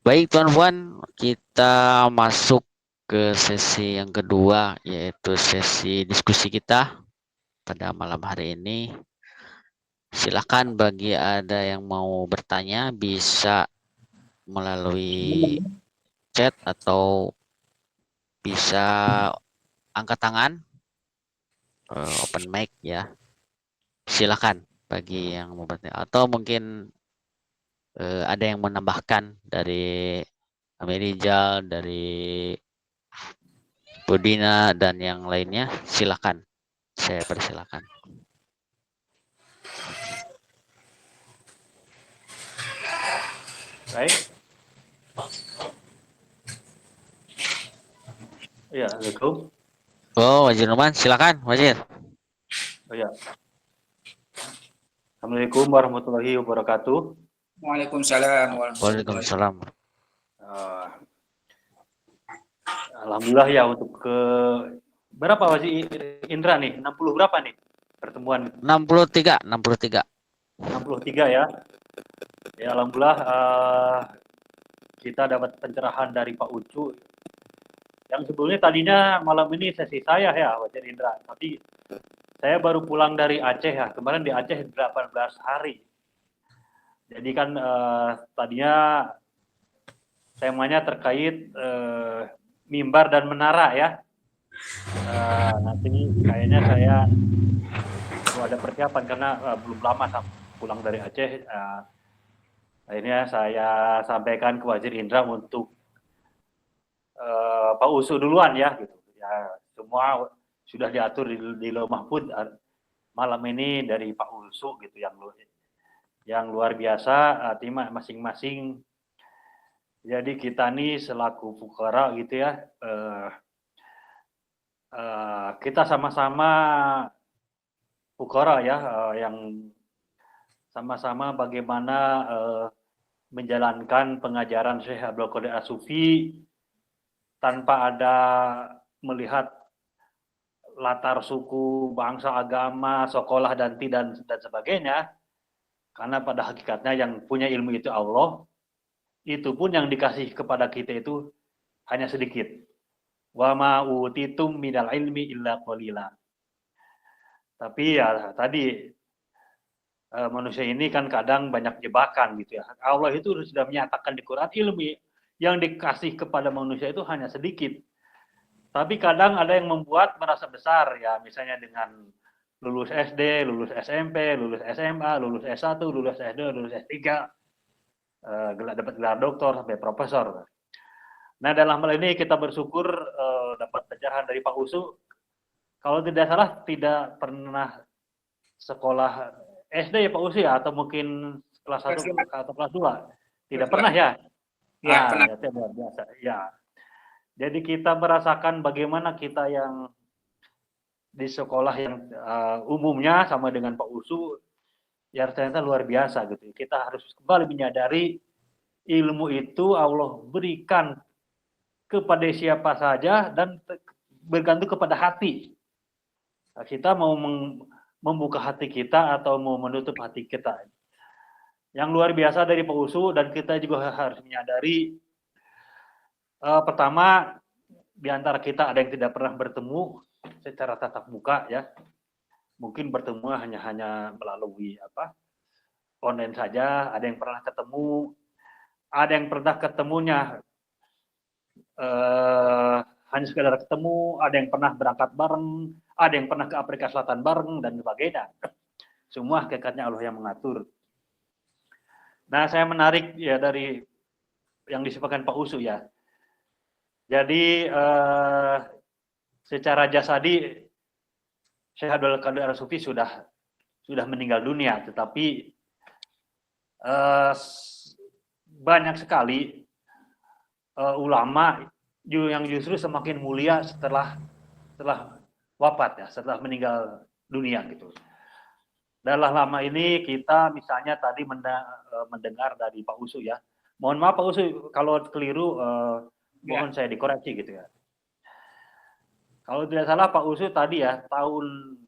Baik tuan-puan, kita masuk ke sesi yang kedua, yaitu sesi diskusi kita pada malam hari ini. Silakan bagi ada yang mau bertanya bisa melalui chat atau bisa angkat tangan, open mic ya. Silakan bagi yang mau bertanya atau mungkin ada yang menambahkan dari Amerijal, dari Budina dan yang lainnya, silakan. Saya persilakan. Baik. Ya, Assalamualaikum. Oh, Wazir Numan, silakan, Wazir. Oh, ya. Assalamualaikum warahmatullahi wabarakatuh. Waalaikumsalam warahmatullahi Waalaikumsalam. Alhamdulillah ya untuk ke berapa Wazir Indra nih? 60 berapa nih pertemuan? 63, 63. 63 ya. Ya alhamdulillah kita dapat pencerahan dari Pak Ucu yang sebelumnya tadinya malam ini sesi saya ya Wazir Indra, tapi saya baru pulang dari Aceh ya, kemarin di Aceh 18 hari. Jadi kan tadinya temanya terkait mimbar dan menara ya. Nanti kayaknya saya ada persiapan karena belum lama pulang dari Aceh. Akhirnya saya sampaikan ke Wazir Indra untuk Pak Usu duluan ya, gitu. Ya semua sudah diatur di Lauh Mahfud malam ini dari Pak Usu gitu yang luar biasa, artinya masing-masing. Jadi kita nih selaku fukara gitu ya, kita sama-sama fukara ya, yang sama-sama bagaimana menjalankan pengajaran Syekh Abdul Qadir As-Sufi tanpa ada melihat latar suku, bangsa, agama, sekolah dan sebagainya. Karena pada hakikatnya yang punya ilmu itu Allah, itu pun yang dikasih kepada kita itu hanya sedikit. Wa ma utitum minal ilmi illa qalila. Tapi ya tadi manusia ini kan kadang banyak jebakan gitu ya. Allah itu sudah menyatakan di Quran ilmu yang dikasih kepada manusia itu hanya sedikit. Tapi kadang ada yang membuat merasa besar ya, misalnya dengan lulus SD, lulus SMP, lulus SMA, lulus S1, lulus S2, lulus S3, dapat gelar doktor sampai profesor. Nah dalam hal ini kita bersyukur dapat pencerahan dari Pak Usu. Kalau tidak salah tidak pernah sekolah SD ya Pak Usu ya, atau mungkin kelas 1 atau kelas 2. Tidak pernah ya? Ya, pernah. Ya, luar biasa. Ya. Jadi kita merasakan bagaimana kita yang di sekolah yang umumnya sama dengan Pak Usu, ya ternyata luar biasa gitu. Kita harus kembali menyadari ilmu itu Allah berikan kepada siapa saja dan bergantung kepada hati. Nah, kita mau membuka hati kita atau mau menutup hati kita. Yang luar biasa dari Pak Usu, dan kita juga harus menyadari pertama di antara kita ada yang tidak pernah bertemu secara tatap muka ya. Mungkin bertemu hanya melalui online saja, ada yang pernah ketemu, ada yang pernah ketemunya hanya sekedar ketemu, ada yang pernah berangkat bareng, ada yang pernah ke Afrika Selatan bareng dan sebagainya. Semua hakikatnya Allah yang mengatur. Nah, saya menarik ya dari yang disebutkan Pak Usu ya. Jadi secara jasadi Syekh Abdul Qadir As-Sufi sudah meninggal dunia, tetapi banyak sekali ulama yang justru semakin mulia setelah wafat ya, setelah meninggal dunia gitu. Dalam lama ini kita misalnya tadi mendengar dari Pak Usu ya. Mohon maaf Pak Usu kalau keliru mohon saya dikoreksi gitu ya. Kalau tidak salah Pak Usu tadi ya tahun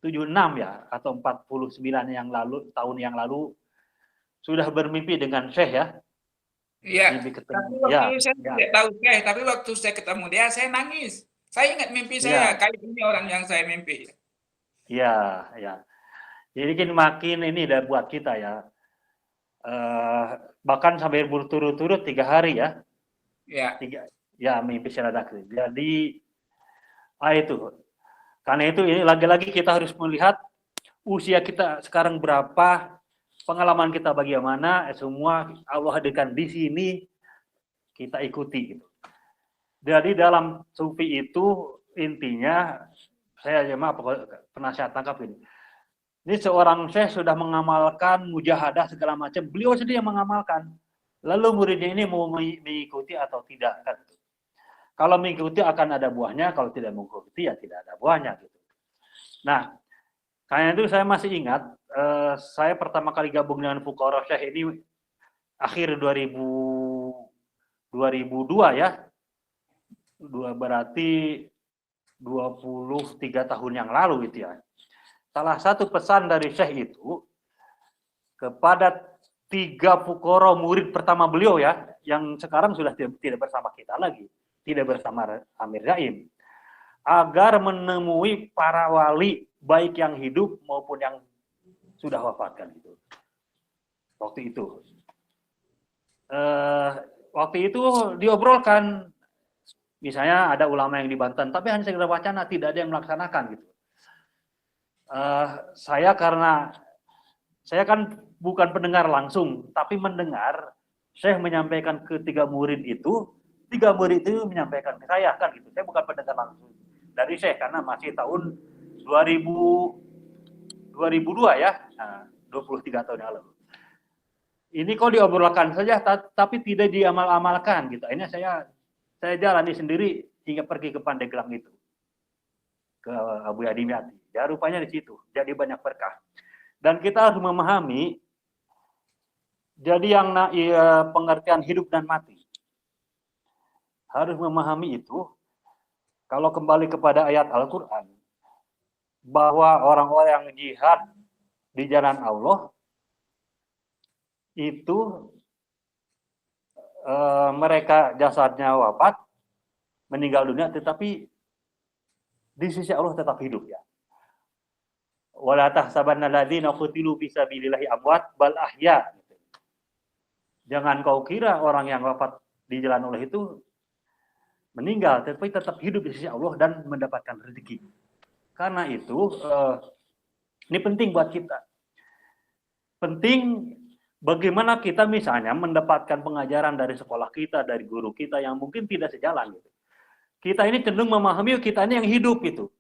76 ya atau 49 tahun yang lalu sudah bermimpi dengan Syekh ya. Iya. Mimpi ketemu. Tapi waktu Ya, saya ya, tidak tahu Syekh, tapi waktu saya ketemu dia, saya nangis. Saya ingat mimpi saya, ya, kali ini orang yang saya mimpi. ya, ya. Jadi makin ini udah buat kita ya. Bahkan sampai berturut-turut 3 hari ya. Ya. Ya mimpi syaradak. Jadi itu. Karena itu ini lagi-lagi kita harus melihat usia kita sekarang berapa, pengalaman kita bagaimana, semua Allah hadirkan di sini, kita ikuti gitu. Jadi dalam sufi itu intinya, saya penasihat tangkap ini. Ini seorang syekh sudah mengamalkan mujahadah segala macam, beliau sendiri yang mengamalkan. Lalu muridnya ini mau mengikuti atau tidak kan? Kalau mengikuti akan ada buahnya, kalau tidak mengikuti ya tidak ada buahnya gitu. Nah, karena itu saya masih ingat, saya pertama kali gabung dengan Fuqara Syekh ini akhir 2002 ya. Berarti 23 tahun yang lalu gitu ya. Salah satu pesan dari Syekh itu kepada 3 Fuqara murid pertama beliau ya, yang sekarang sudah tidak bersama kita lagi, tidak bersama Amir Zaim, agar menemui para wali baik yang hidup maupun yang sudah wafat kan gitu. Waktu itu diobrolkan, misalnya ada ulama yang di Banten, tapi hanya sekedar wacana, tidak ada yang melaksanakan gitu. Saya kan bukan pendengar langsung, tapi mendengar Syekh menyampaikan ke 3 murid itu, 3 murid itu menyampaikan ke saya kan gitu. Saya bukan pendengar langsung dari Syekh karena masih tahun 2002 ya, 23 tahun yang lalu. Ini kok diobrolkan saja, tapi tidak diamal-amalkan gitu. Akhirnya saya jalani sendiri hingga pergi ke Pandeglang itu, ke Abu Yadimyati. Ya rupanya di situ, jadi banyak berkah. Dan kita harus memahami, jadi yang pengertian hidup dan mati. Harus memahami itu, kalau kembali kepada ayat Al-Quran, bahwa orang-orang yang jihad di jalan Allah, itu mereka jasadnya wafat, meninggal dunia, tetapi di sisi Allah tetap hidup ya. Wala tahsabanna alladziina qutilu fi sabilillahi amwat bal ahya. Jangan kau kira orang yang wafat di jalan Allah itu meninggal, tetapi tetap hidup di sisi Allah dan mendapatkan rezeki. Karena itu ini penting buat kita. Penting bagaimana kita misalnya mendapatkan pengajaran dari sekolah kita, dari guru kita yang mungkin tidak sejalan gitu. Kita ini cenderung memahami kita ini yang hidup gitu.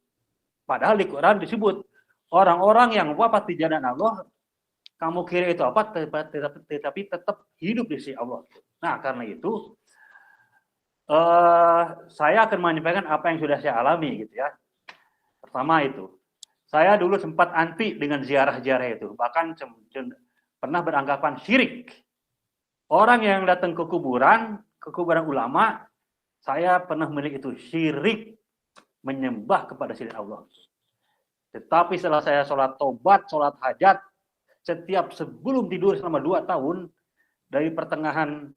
Padahal di Quran disebut orang-orang yang wafat di jalan Allah, kamu kira itu apa? Tetapi tetap hidup di sisi Allah. Nah, karena itu saya akan menyampaikan apa yang sudah saya alami gitu ya. Pertama itu, saya dulu sempat anti dengan ziarah-ziarah itu, bahkan pernah beranggapan syirik. Orang yang datang ke kuburan ulama, saya pernah melihat itu syirik, menyembah kepada selain Allah. Tetapi setelah saya sholat tobat, sholat hajat, setiap sebelum tidur selama 2 tahun, dari pertengahan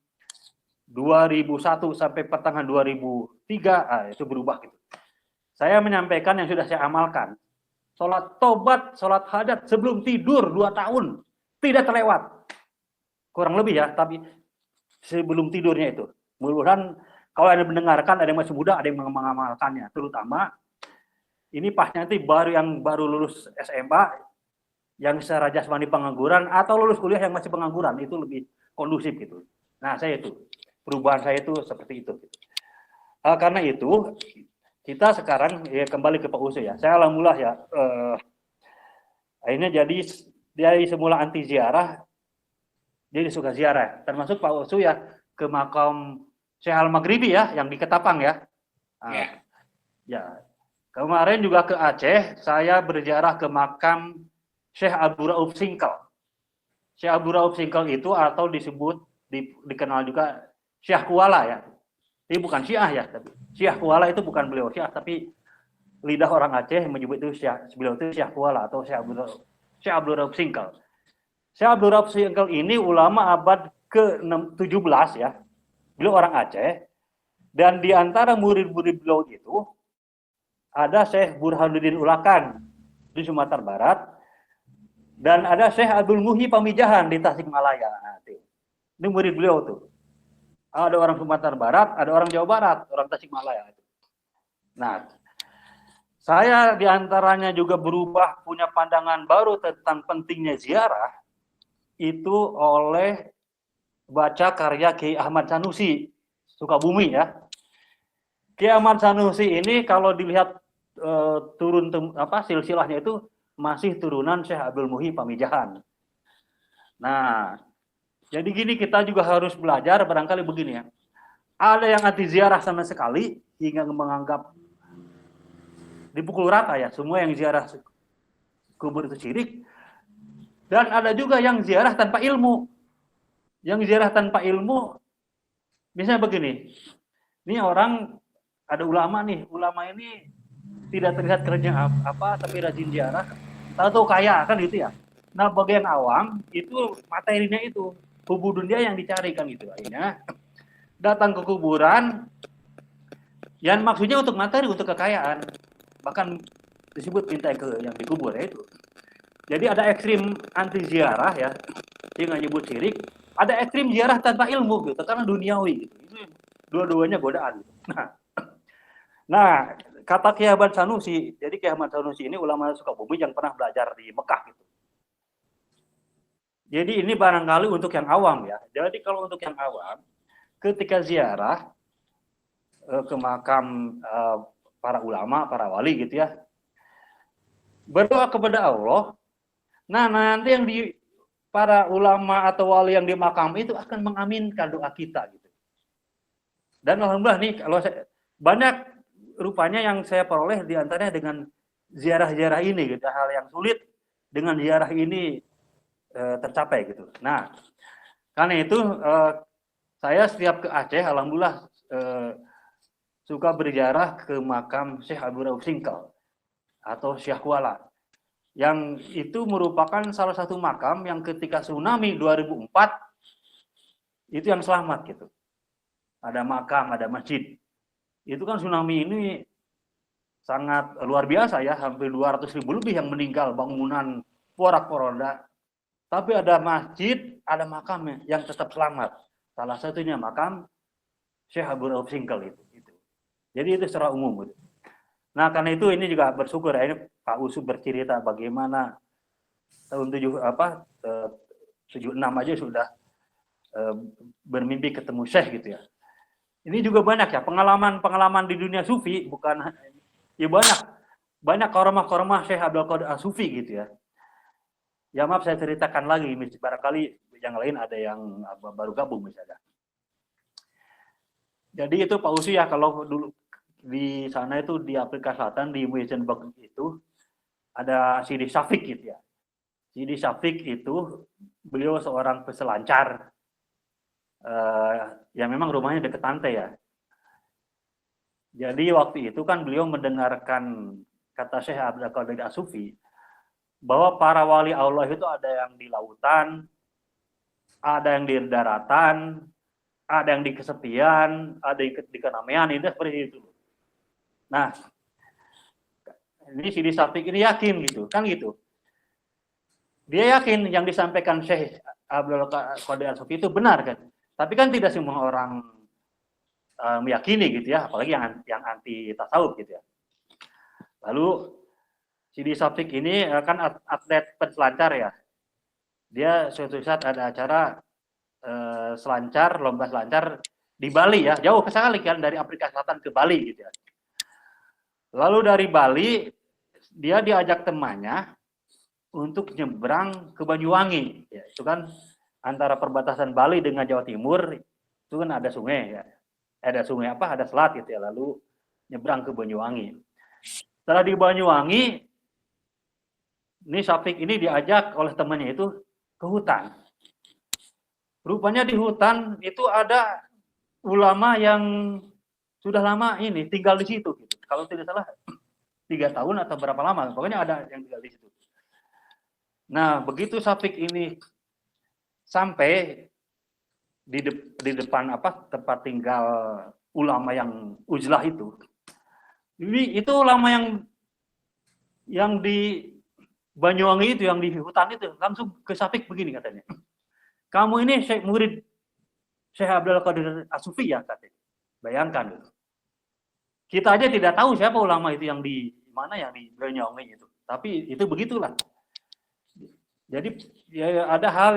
2001 sampai pertengahan 2003, itu berubah gitu. Saya menyampaikan yang sudah saya amalkan. Sholat tobat, sholat hajat sebelum tidur 2 tahun, tidak terlewat. Kurang lebih ya, tapi sebelum tidurnya itu. Mudah-mudahan kalau Anda mendengarkan, ada yang masih muda, ada yang mengamalkannya. Terutama, ini pas nanti baru lulus SMA, yang secara jasmani pengangguran, atau lulus kuliah yang masih pengangguran, itu lebih kondusif gitu. Nah, saya itu, perubahan saya itu seperti itu. Karena itu, kita sekarang ya kembali ke Pak Usu ya. Saya alhamdulillah ya, akhirnya jadi dari semula anti ziarah, jadi suka ziarah. Termasuk Pak Usu ya, ke makam Syekh Al-Maghribi ya, yang di Ketapang ya. Ya. Kemarin juga ke Aceh, saya berziarah ke makam Syekh Abdul Rauf Singkal. Syekh Abdul Rauf Singkal itu atau disebut, dikenal juga Syekh Kuala ya. Ini bukan Syiah ya, tapi Syekh Kuala itu bukan beliau Syiah, tapi lidah orang Aceh menyebut itu beliau itu Syekh Kuala atau Syekh Abdul Rauf Singkal. Syekh Abdul Rauf Singkal ini ulama abad ke-17 ya. Beliau orang Aceh, dan di antara murid-murid beliau itu ada Syekh Burhanuddin Ulakan di Sumatera Barat, dan ada Syekh Abdul Muhyi Pamijahan di Tasikmalaya. Nah, ini murid beliau tuh. Ada orang Sumatera Barat, ada orang Jawa Barat, orang Tasikmalaya. Nah, saya diantaranya juga berubah punya pandangan baru tentang pentingnya ziarah itu oleh baca karya Kiai Ahmad Sanusi, Sukabumi ya. Kiai Ahmad Sanusi ini kalau dilihat silsilahnya itu masih turunan Syekh Abdul Muhyi Pamijahan. Nah, jadi gini, kita juga harus belajar barangkali begini ya. Ada yang anti ziarah sama sekali hingga menganggap dipukul rata ya, semua yang ziarah kubur itu syirik. Dan ada juga yang ziarah tanpa ilmu. Yang ziarah tanpa ilmu, misalnya begini, ini orang, ada ulama nih, ulama ini tidak terlihat kerja apa, tapi rajin ziarah, tahu kaya kan gitu ya. Nah, bagian awam itu materinya itu hubudun dia yang dicari kan gitu. Akhirnya datang ke kuburan, yang maksudnya untuk materi, untuk kekayaan, bahkan disebut minta ke yang dikubur ya itu. Jadi ada ekstrim anti ziarah ya, sehingga nyebut syirik. Ada ekstrim ziarah tanpa ilmu gitu, karena duniawi gitu. Itu dua-duanya godaan. Gitu. Nah, kata Kiai Ahmad Sanusi, jadi Kiai Ahmad Sanusi ini ulama Sukabumi yang pernah belajar di Mekah gitu. Jadi ini barangkali untuk yang awam ya. Jadi kalau untuk yang awam, ketika ziarah ke makam para ulama, para wali gitu ya, berdoa kepada Allah. Nah, nanti yang di para ulama atau wali yang di makam itu akan mengaminkan doa kita gitu. Dan alhamdulillah nih, kalau banyak rupanya yang saya peroleh diantaranya dengan ziarah-ziarah ini gitu, hal yang sulit dengan ziarah ini tercapai gitu. Nah, karena itu saya setiap ke Aceh, alhamdulillah suka berziarah ke makam Syekh Abu Rauf Singkal atau Syekh Kuala, yang itu merupakan salah satu makam yang ketika tsunami 2004 itu yang selamat gitu. Ada makam, ada masjid. Itu kan tsunami ini sangat luar biasa ya, hampir 200.000 lebih yang meninggal, bangunan porak-poranda. Tapi ada masjid, ada makam yang tetap selamat. Salah satunya makam Syekh Abu Rauf Singkal itu. Jadi itu secara umum. Gitu. Nah, karena itu ini juga bersyukur ya, ini Pak Usu bercerita bagaimana tahun 76 aja sudah bermimpi ketemu Syekh gitu ya. Ini juga banyak ya pengalaman di dunia sufi, bukan ya, banyak koromah Syekh Abdul Qadir As-Sufi gitu ya. Ya maaf saya ceritakan lagi, barangkali yang lain ada yang baru gabung misalnya. Jadi itu Pak Usu ya, kalau dulu di sana itu di Afrika Selatan di Muizenberg itu ada Sidi Syafiq gitu ya. Sidi Syafiq itu beliau seorang peselancar yang memang rumahnya dekat pantai ya. Jadi waktu itu kan beliau mendengarkan kata Syekh Abdul Qadir As-Sufi bahwa para wali Allah itu ada yang di lautan, ada yang di daratan, ada yang di kesepian, ada yang di keramaian, itu seperti itu. Nah, ini Sidi Syafiq ini yakin gitu, kan gitu. Dia yakin yang disampaikan Syekh Abdul Qadir As-Sufi itu benar kan. Tapi kan tidak semua orang meyakini gitu ya, apalagi yang anti tasawuf gitu ya. Lalu Sidi Syafiq ini kan atlet peselancar ya. Dia suatu saat ada acara lomba selancar di Bali ya, jauh sekali kan dari Afrika Selatan ke Bali gitu ya. Lalu dari Bali dia diajak temannya untuk nyebrang ke Banyuwangi, ya, itu kan antara perbatasan Bali dengan Jawa Timur itu kan ada sungai ya, ada sungai apa, ada selat gitu ya, lalu nyebrang ke Banyuwangi. Setelah di Banyuwangi, ini Syafiq ini diajak oleh temannya itu ke hutan. Rupanya di hutan itu ada ulama yang sudah lama ini tinggal di situ. Gitu. Kalau tidak salah 3 tahun atau berapa lama, pokoknya ada yang tinggal di situ. Nah, begitu Syafiq ini sampai, di depan tempat tinggal ulama yang uzlah itu. Itu ulama yang di Banyuwangi itu, yang di hutan itu, langsung ke Syafiq begini katanya. Kamu ini murid Syekh Abdul Qadir As-Sufi ya katanya. Bayangkan gitu. Kita aja tidak tahu siapa ulama itu yang di mana, yang di Banyuwangi itu. Tapi itu begitulah. Jadi ya ada hal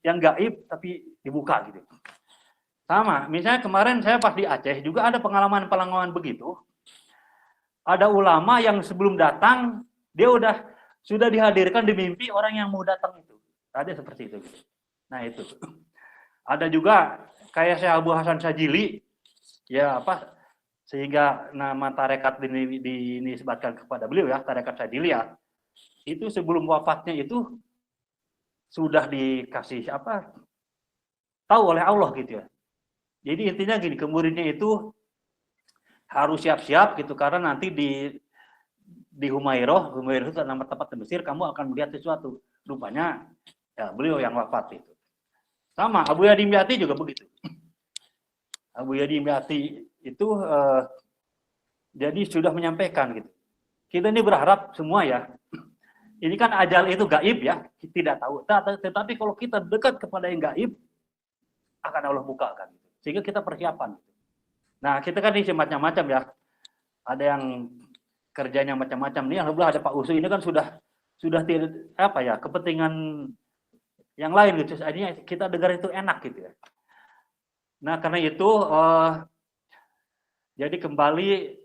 yang gaib tapi dibuka gitu. Sama, misalnya kemarin saya pas di Aceh juga ada pengalaman begitu. Ada ulama yang sebelum datang dia sudah dihadirkan di mimpi orang yang mau datang itu. Ada seperti itu. Nah itu. Ada juga kayak Syekh Abu Hasan Syadzili, ya sehingga nama tarekat dinisbatkan kepada beliau ya, tarekat Syadziliyah. Itu sebelum wafatnya itu sudah dikasih tahu oleh Allah gitu ya. Jadi intinya gini, ke muridnya itu harus siap-siap gitu, karena nanti di Humairah itu nama tempat di Mesir, kamu akan melihat sesuatu. Rupanya ya beliau yang wafat itu. Sama Abu Yadim Yati juga begitu. Abu Yadim Yati itu jadi sudah menyampaikan gitu. Kita ini berharap semua ya. Ini kan ajal itu gaib ya, tidak tahu. Tetapi kalau kita dekat kepada yang gaib, akan Allah bukakan. Sehingga kita persiapan. Nah, kita kan ini macam-macam ya. Ada yang kerjanya macam-macam. Nih, alhamdulillah ada Pak Usu ini kan sudah tidak kepentingan yang lain gitu. Akhirnya kita dengar itu enak gitu ya. Nah, karena itu jadi kembali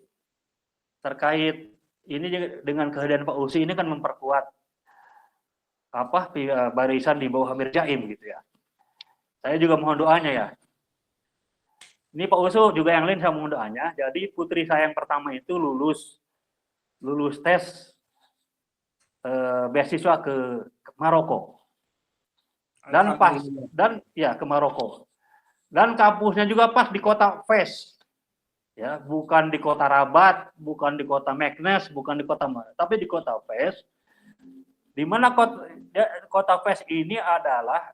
terkait ini dengan kehadiran Pak Usu ini kan memperkuat barisan di bawah Amir Jaim gitu ya. Saya juga mohon doanya ya. Ini Pak Usu juga yang lain saya mohon doanya. Jadi putri saya yang pertama itu lulus tes beasiswa ke Maroko. Ke Maroko. Dan kampusnya juga pas di kota Fes. Ya, bukan di kota Rabat, bukan di kota Meknes, bukan di kota mana, tapi di kota Fes. Di mana kota Fes ini adalah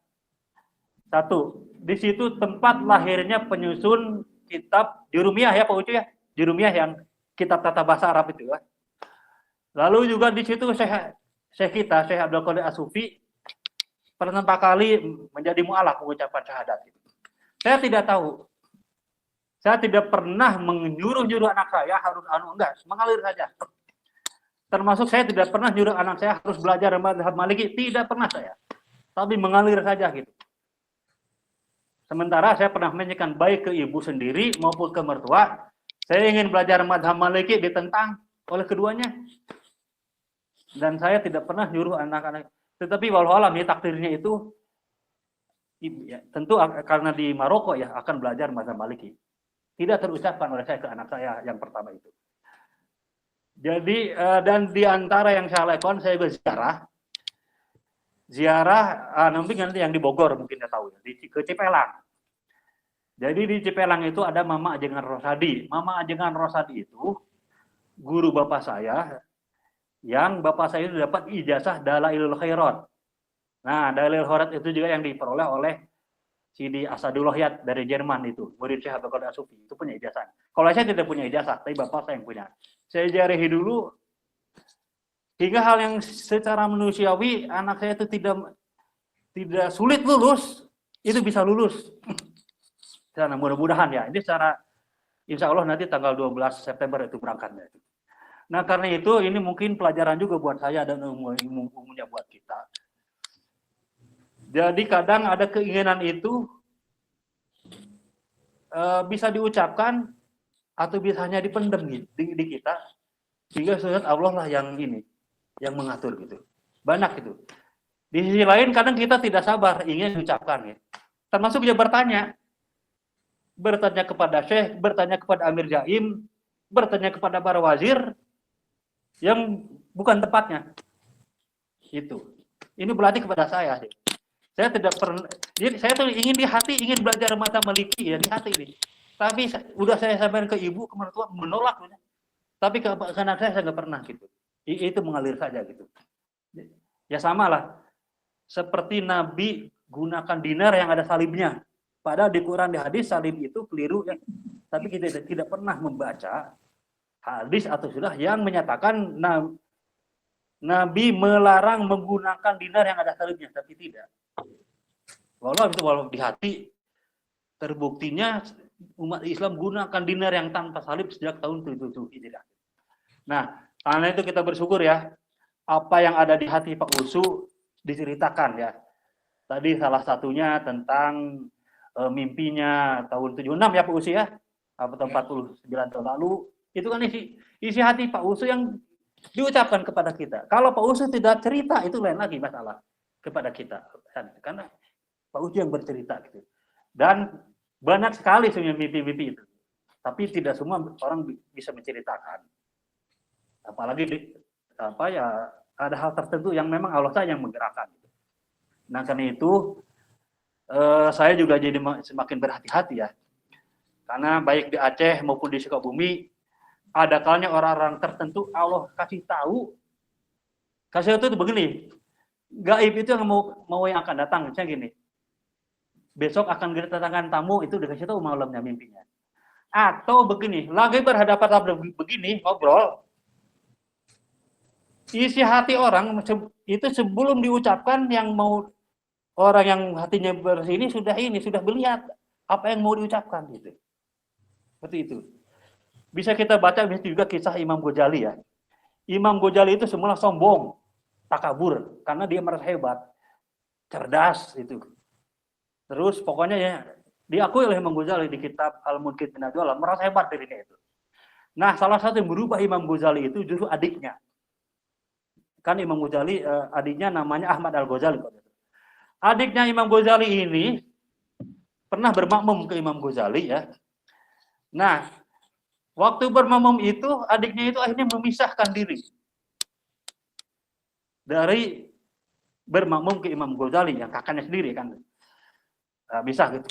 di situ tempat lahirnya penyusun kitab Jurumiyah ya Pak Ucu ya, Jurumiyah yang kitab tata bahasa Arab itu ya. Lalu juga di situ Syekh Abdul Qadir As-Sufi pertama kali menjadi mu'alaf mengucapkan syahadat. Saya tidak tahu. Saya tidak pernah menyuruh anak saya harus enggak, mengalir saja. Termasuk saya tidak pernah nyuruh anak saya harus belajar mazhab Maliki, tidak pernah saya. Tapi mengalir saja gitu. Sementara saya pernah menanyakan baik ke ibu sendiri maupun ke mertua, saya ingin belajar mazhab Maliki, ditentang oleh keduanya. Dan saya tidak pernah nyuruh anak-anak. Tetapi walau alam ya takdirnya itu ya, tentu karena di Maroko ya akan belajar mazhab Maliki. Tidak terucapkan oleh saya ke anak saya yang pertama itu. Jadi dan di antara yang saya lakukan, saya berziarah nanti yang di Bogor mungkin ya tahu ya, ke Cipelang. Jadi di Cipelang itu ada Mama Ajengan Rosadi. Mama Ajengan Rosadi itu guru bapak saya, yang bapak saya itu dapat ijazah Dalailul Khairat. Nah, Dalailul Khairat itu juga yang diperoleh oleh Sidi Asadullah Yat dari Jerman itu, murid Syekh Abdul Qadir As-Sufi, itu punya ijazah. Kalau saya tidak punya ijazah, tapi bapak saya yang punya. Saya jarihi dulu, hingga hal yang secara manusiawi anak saya itu tidak sulit lulus, itu bisa lulus. Karena mudah-mudahan ya, ini secara insya Allah nanti tanggal 12 September itu berangkatnya. Nah karena itu ini mungkin pelajaran juga buat saya dan umumnya buat kita. Jadi kadang ada keinginan itu bisa diucapkan atau bisa hanya dipendam di kita, sehingga sebenarnya Allah lah yang mengatur gitu. Banyak gitu. Di sisi lain kadang kita tidak sabar ingin diucapkan ya. Termasuk dia bertanya kepada Syekh, bertanya kepada Amir Jaim, bertanya kepada para wazir yang bukan tempatnya. Itu. Ini berarti kepada saya. Saya tidak pernah, jadi saya tuh ingin di hati, ingin belajar mata Maliki ya di hati ini. Tapi udah saya sampaikan ke ibu, ke mertua menolak. Tapi ke anak saya nggak pernah gitu. Itu mengalir saja gitu. Ya sama lah. Seperti Nabi gunakan dinar yang ada salibnya. Padahal di Quran, di hadis salib itu keliru ya. Tapi kita tidak pernah membaca hadis atau surah yang menyatakan Nabi melarang menggunakan dinar yang ada salibnya, tapi tidak. Walau di hati terbuktinya umat Islam gunakan dinar yang tanpa salib sejak tahun 77 Hijriah. Nah, karena itu kita bersyukur ya, apa yang ada di hati Pak Usu diceritakan ya. Tadi salah satunya tentang mimpinya tahun 76 ya Pak Usu ya, atau 49 tahun lalu. Itu kan isi hati Pak Usu yang diucapkan kepada kita. Kalau Pak Usu tidak cerita, itu lain lagi masalah kepada kita. Karena Pak Usu yang bercerita gitu. Dan banyak sekali sebenarnya mimpi-mimpi itu. Tapi tidak semua orang bisa menceritakan. Apalagi ada hal tertentu yang memang Allah saja yang menggerakkan. Nah, karena itu saya juga jadi semakin berhati-hati ya. Karena baik di Aceh maupun di Sukabumi, ada kalanya orang-orang tertentu Allah kasih tahu itu begini, gaib itu yang mau yang akan datang, misalnya gini, besok akan kedatangan tamu, itu dikasih tahu malamnya mimpinya. Atau begini, lagi berhadapan begini, ngobrol, isi hati orang itu sebelum diucapkan, yang mau orang yang hatinya bersih ini sudah melihat apa yang mau diucapkan gitu. Seperti itu. Bisa kita baca juga kisah Imam Ghazali ya. Imam Ghazali itu semula sombong, takabur, karena dia merasa hebat, cerdas itu. Terus pokoknya ya diakui oleh Imam Ghazali di kitab Al-Munqidh min Ad-Dhalal, merasa hebat dirinya itu. Nah, salah satu yang berubah Imam Ghazali itu justru adiknya. Kan Imam Ghazali adiknya namanya Ahmad Al-Ghazali. Adiknya Imam Ghazali ini pernah bermakmum ke Imam Ghazali ya. Nah, waktu bermakmum itu, adiknya itu akhirnya memisahkan diri dari bermakmum ke Imam Ghazali, yang kakaknya sendiri kan. Bisa gitu.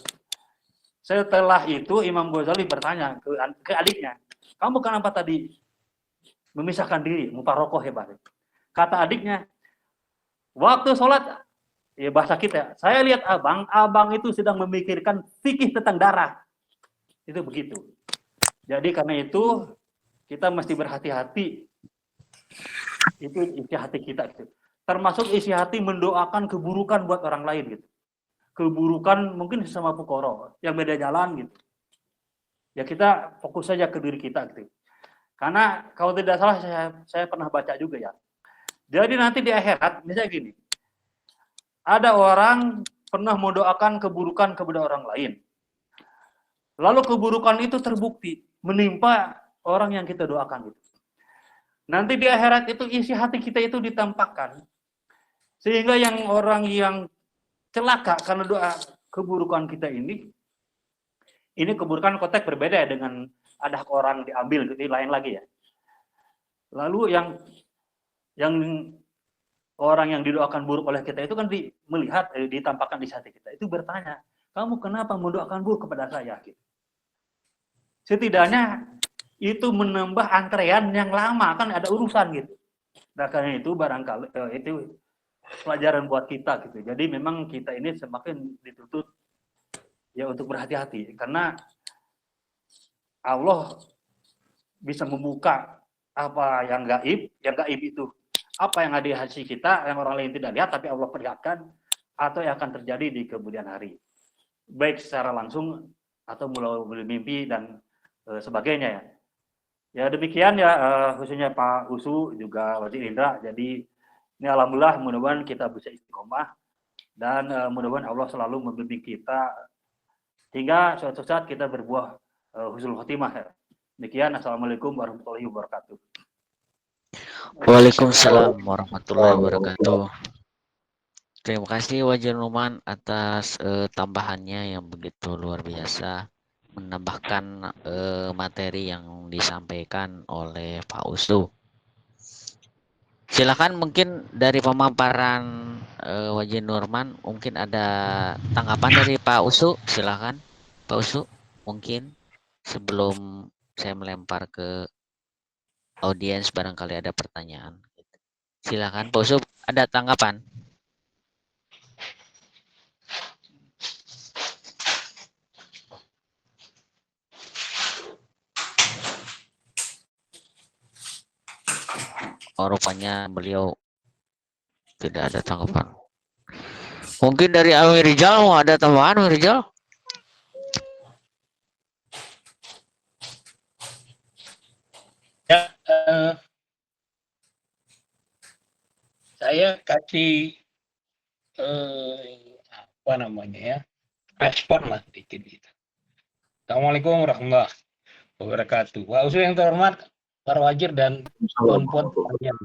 Setelah itu Imam Ghazali bertanya ke adiknya, kamu kenapa tadi memisahkan diri, muparokoh hebat? Kata adiknya, waktu sholat, ya bahasa kita, saya lihat abang itu sedang memikirkan fikih tentang darah. Itu begitu. Jadi karena itu kita mesti berhati-hati. Itu isi hati kita gitu. Termasuk isi hati mendoakan keburukan buat orang lain gitu. Keburukan mungkin sesama pukoro yang beda jalan gitu. Ya kita fokus saja ke diri kita gitu. Karena kalau tidak salah saya pernah baca juga ya. Jadi nanti di akhirat misalnya gini. Ada orang pernah mendoakan keburukan kepada orang lain. Lalu keburukan itu terbukti menimpa orang yang kita doakan itu. Nanti di akhirat itu isi hati kita itu ditampakkan. Sehingga yang orang yang celaka karena doa keburukan kita ini keburukan konteks berbeda ya dengan ada orang diambil, gitu, lain lagi ya. Lalu yang orang yang didoakan buruk oleh kita itu kan melihat, ditampakkan di hati kita. Itu bertanya, kamu kenapa mendoakan buruk kepada saya? Gitu. Setidaknya itu menambah antrean yang lama, kan ada urusan gitu. Nah karena itu barangkali itu pelajaran buat kita gitu. Jadi memang kita ini semakin dituntut ya untuk berhati-hati, karena Allah bisa membuka apa yang gaib itu apa yang ada di hati kita yang orang lain tidak lihat tapi Allah perlihatkan, atau yang akan terjadi di kemudian hari, baik secara langsung atau melalui mimpi dan sebagainya ya. Ya demikian ya, khususnya Pak Usu juga Wazir Indra. Jadi ini alhamdulillah, mudah-mudahan kita bisa istiqomah dan mudah-mudahan Allah selalu membimbing kita hingga suatu saat kita berbuah husnul khotimah ya. Demikian, assalamualaikum warahmatullahi wabarakatuh. Waalaikumsalam warahmatullahi wabarakatuh. Terima kasih Wazir Numan atas tambahannya yang begitu luar biasa, menambahkan materi yang disampaikan oleh Pak Usu. Silakan mungkin dari pemaparan Wazir Numan mungkin ada tanggapan dari Pak Usu. Silakan Pak Usu, mungkin sebelum saya melempar ke audiens barangkali ada pertanyaan. Silakan Pak Usu, ada tanggapan? Oh, rupanya beliau tidak ada tanggapan. Mungkin dari Amir Rizal mau ada tambahan, Amir Rizal? Ya, saya kasih apa namanya ya, respon lah dikit gitu. Assalamualaikum warahmatullahi wabarakatuh. Pak Usul yang terhormat, para wajir dan puan-puan sekalian.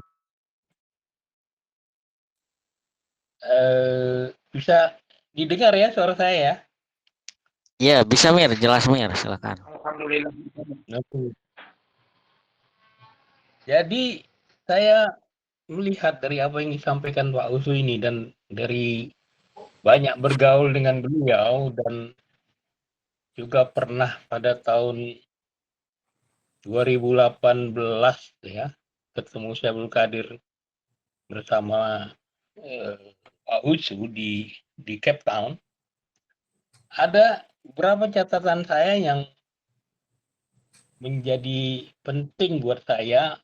Bisa didengar ya suara saya ya? Ya, bisa Mir, jelas Mir, silakan. Alhamdulillah. Oke. Jadi saya melihat dari apa yang disampaikan Pak Usu ini dan dari banyak bergaul dengan beliau dan juga pernah pada tahun 2018 ya ketemu Syabul Kadir bersama Pak Usu di Cape Town. Ada beberapa catatan saya yang menjadi penting buat saya.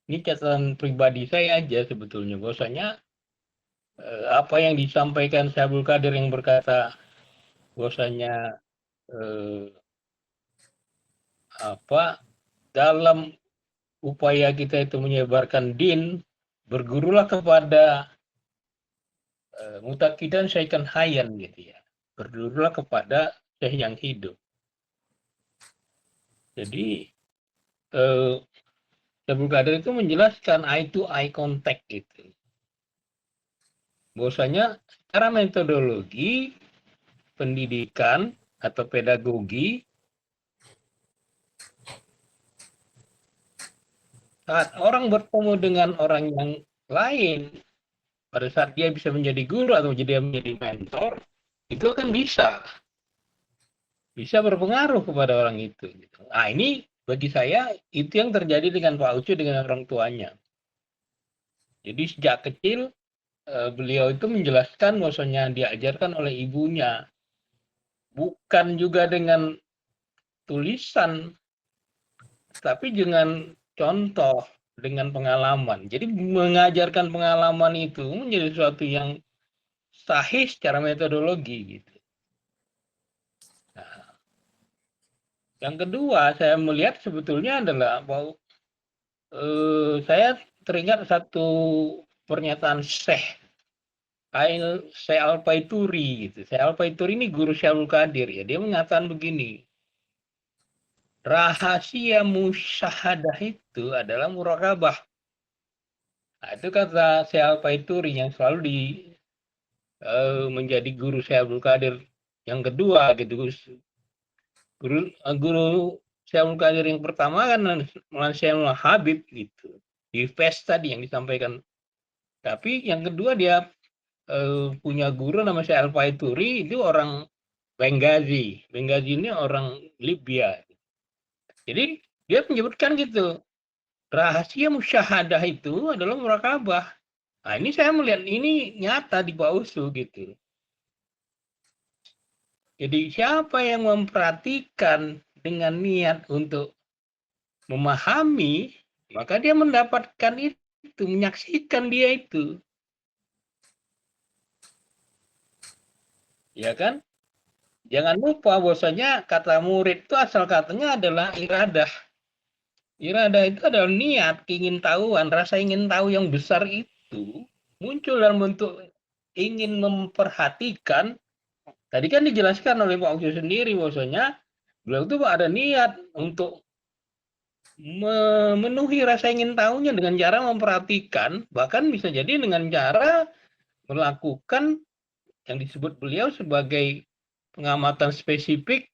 Ini catatan pribadi saya aja sebetulnya. Bahwasanya apa yang disampaikan Syabul Kadir yang berkata bahwasanya dalam upaya kita itu menyebarkan din, bergurulah kepada mutakidan syaitan hayan gitu ya. Bergurulah kepada syekh yang hidup. Jadi Syabul Kadir itu menjelaskan eye to eye contact gitu. Bahwasanya secara metodologi pendidikan atau pedagogi saat orang bertemu dengan orang yang lain, pada saat dia bisa menjadi guru atau dia menjadi mentor, itu akan bisa berpengaruh kepada orang itu. Gitu. Nah ini bagi saya itu yang terjadi dengan Pak Ucu dengan orang tuanya. Jadi sejak kecil beliau itu menjelaskan bahwasanya diajarkan oleh ibunya, bukan juga dengan tulisan, tapi dengan contoh, dengan pengalaman. Jadi mengajarkan pengalaman itu menjadi sesuatu yang sahih secara metodologi gitu. Nah, yang kedua saya melihat sebetulnya adalah bahwa saya teringat satu pernyataan Syekh Al-Baituri gitu. Syekh Al-Baituri ini guru Syabul Kadir ya. Dia mengatakan begini, rahasia musyahadah itu adalah muraqabah. Nah, itu kata Syekh Al-Baituri yang selalu menjadi guru Syekh Abdul Qadir yang kedua gitu. Guru Syekh Abdul Qadir yang pertama kan Syekh Habib gitu. Di fest tadi yang disampaikan. Tapi yang kedua dia punya guru nama Syekh Al-Baituri itu orang Benghazi. Benghazi ini orang Libya. Jadi dia menyebutkan gitu. Rahasia musyahadah itu adalah muraqabah. Nah, ini saya melihat ini nyata di Pak Usu gitu. Jadi siapa yang memperhatikan dengan niat untuk memahami, maka dia mendapatkan itu, menyaksikan dia itu. Ya kan? Jangan lupa bahwasanya kata murid itu asal katanya adalah iradah. Iradah itu adalah niat, ingin tahuan, rasa ingin tahu yang besar itu muncul dalam bentuk ingin memperhatikan. Tadi kan dijelaskan oleh Pak Ucu sendiri bahwasanya beliau itu ada niat untuk memenuhi rasa ingin tahunya dengan cara memperhatikan, bahkan bisa jadi dengan cara melakukan yang disebut beliau sebagai pengamatan spesifik,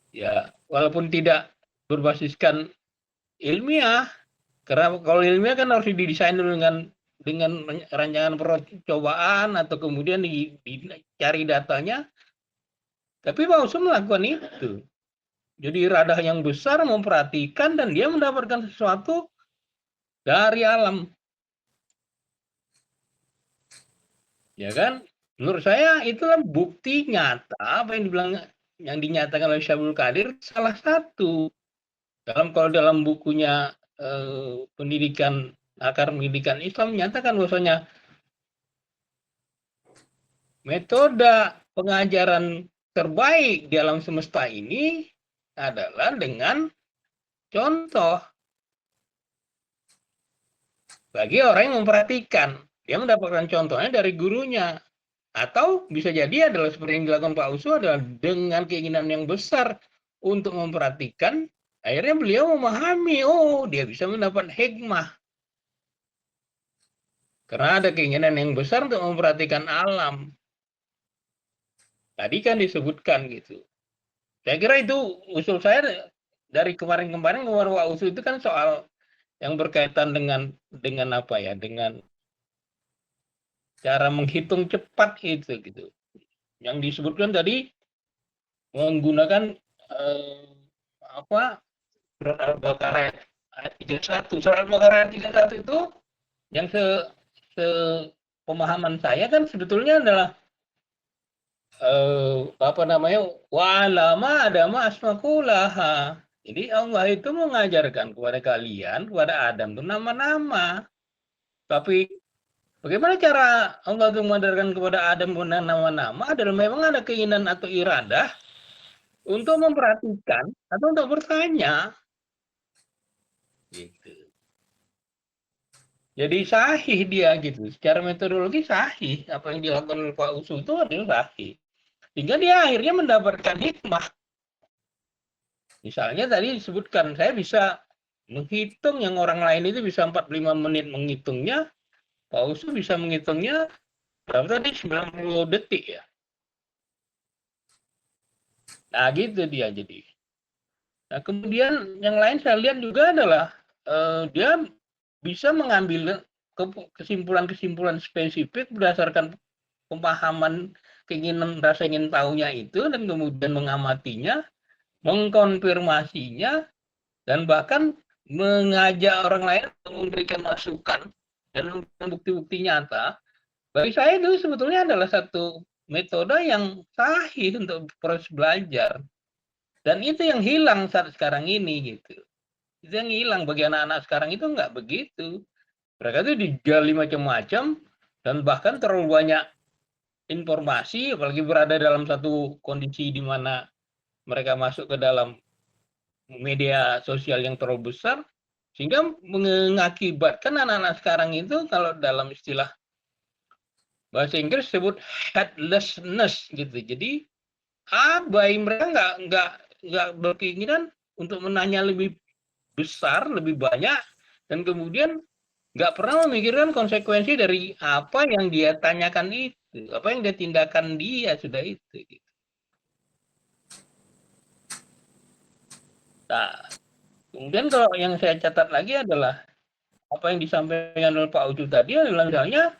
ya walaupun tidak berbasiskan ilmiah, karena kalau ilmiah kan harus didesain dulu dengan rancangan percobaan atau kemudian dicari datanya. Tapi Pak Usu melakukan itu. Jadi iradah yang besar memperhatikan dan dia mendapatkan sesuatu dari alam. Ya kan? Menurut saya itulah bukti nyata apa yang dinyatakan oleh Syabul Qadir salah satu. Kalau dalam bukunya akar pendidikan Islam menyatakan bahwasanya metode pengajaran terbaik di alam semesta ini adalah dengan contoh. Bagi orang yang memperhatikan, dia mendapatkan contohnya dari gurunya. Atau bisa jadi adalah seperti yang dilakukan Pak Usu adalah dengan keinginan yang besar untuk memperhatikan, akhirnya beliau memahami, oh dia bisa mendapat hikmah. Karena ada keinginan yang besar untuk memperhatikan alam. Tadi kan disebutkan gitu. Saya kira itu usul saya dari kemarin-kemarin Pak Usu itu kan soal yang berkaitan dengan apa ya, dengan cara menghitung cepat itu gitu. Yang disebutkan tadi menggunakan surat Al-Baqarah ayat 31. Surat Al-Baqarah ayat 31 itu yang pemahaman saya kan sebetulnya adalah wa'alama adama asmakulaha. Jadi Allah itu mengajarkan kepada kalian, kepada Adam itu nama-nama. Tapi bagaimana cara Allah itu mengajarkan kepada Adam menggunakan nama-nama adalah memang ada keinginan atau iradah untuk memperhatikan atau untuk bertanya. Gitu. Jadi sahih dia gitu. Secara metodologi sahih. Apa yang dilakukan oleh Pak Usu itu adalah sahih. Sehingga dia akhirnya mendapatkan hikmah. Misalnya tadi disebutkan, saya bisa menghitung yang orang lain itu bisa 45 menit menghitungnya. Pak Usu bisa menghitungnya berapa tadi? 90 detik ya. Nah gitu dia jadi. Nah kemudian yang lain saya lihat juga adalah dia bisa mengambil kesimpulan-kesimpulan spesifik berdasarkan pemahaman keinginan rasa ingin tahunya itu dan kemudian mengamatinya, mengkonfirmasinya, dan bahkan mengajak orang lain untuk memberikan masukan dan bukti-bukti nyata. Bagi saya itu sebetulnya adalah satu metode yang sahih untuk proses belajar. Dan itu yang hilang saat sekarang ini gitu. Itu yang hilang bagi anak-anak sekarang itu nggak begitu. Mereka itu digali macam-macam dan bahkan terlalu banyak informasi, apalagi berada dalam satu kondisi di mana mereka masuk ke dalam media sosial yang terlalu besar, sehingga mengakibatkan anak-anak sekarang itu kalau dalam istilah bahasa Inggris disebut headlessness gitu. Jadi abai, mereka nggak berkeinginan untuk menanya lebih besar, lebih banyak, dan kemudian nggak pernah memikirkan konsekuensi dari apa yang dia tanyakan itu, apa yang dia tindakan dia sudah itu. Gitu. Nah, kemudian kalau yang saya catat lagi adalah apa yang disampaikan oleh Pak Ucu tadi adalah misalnya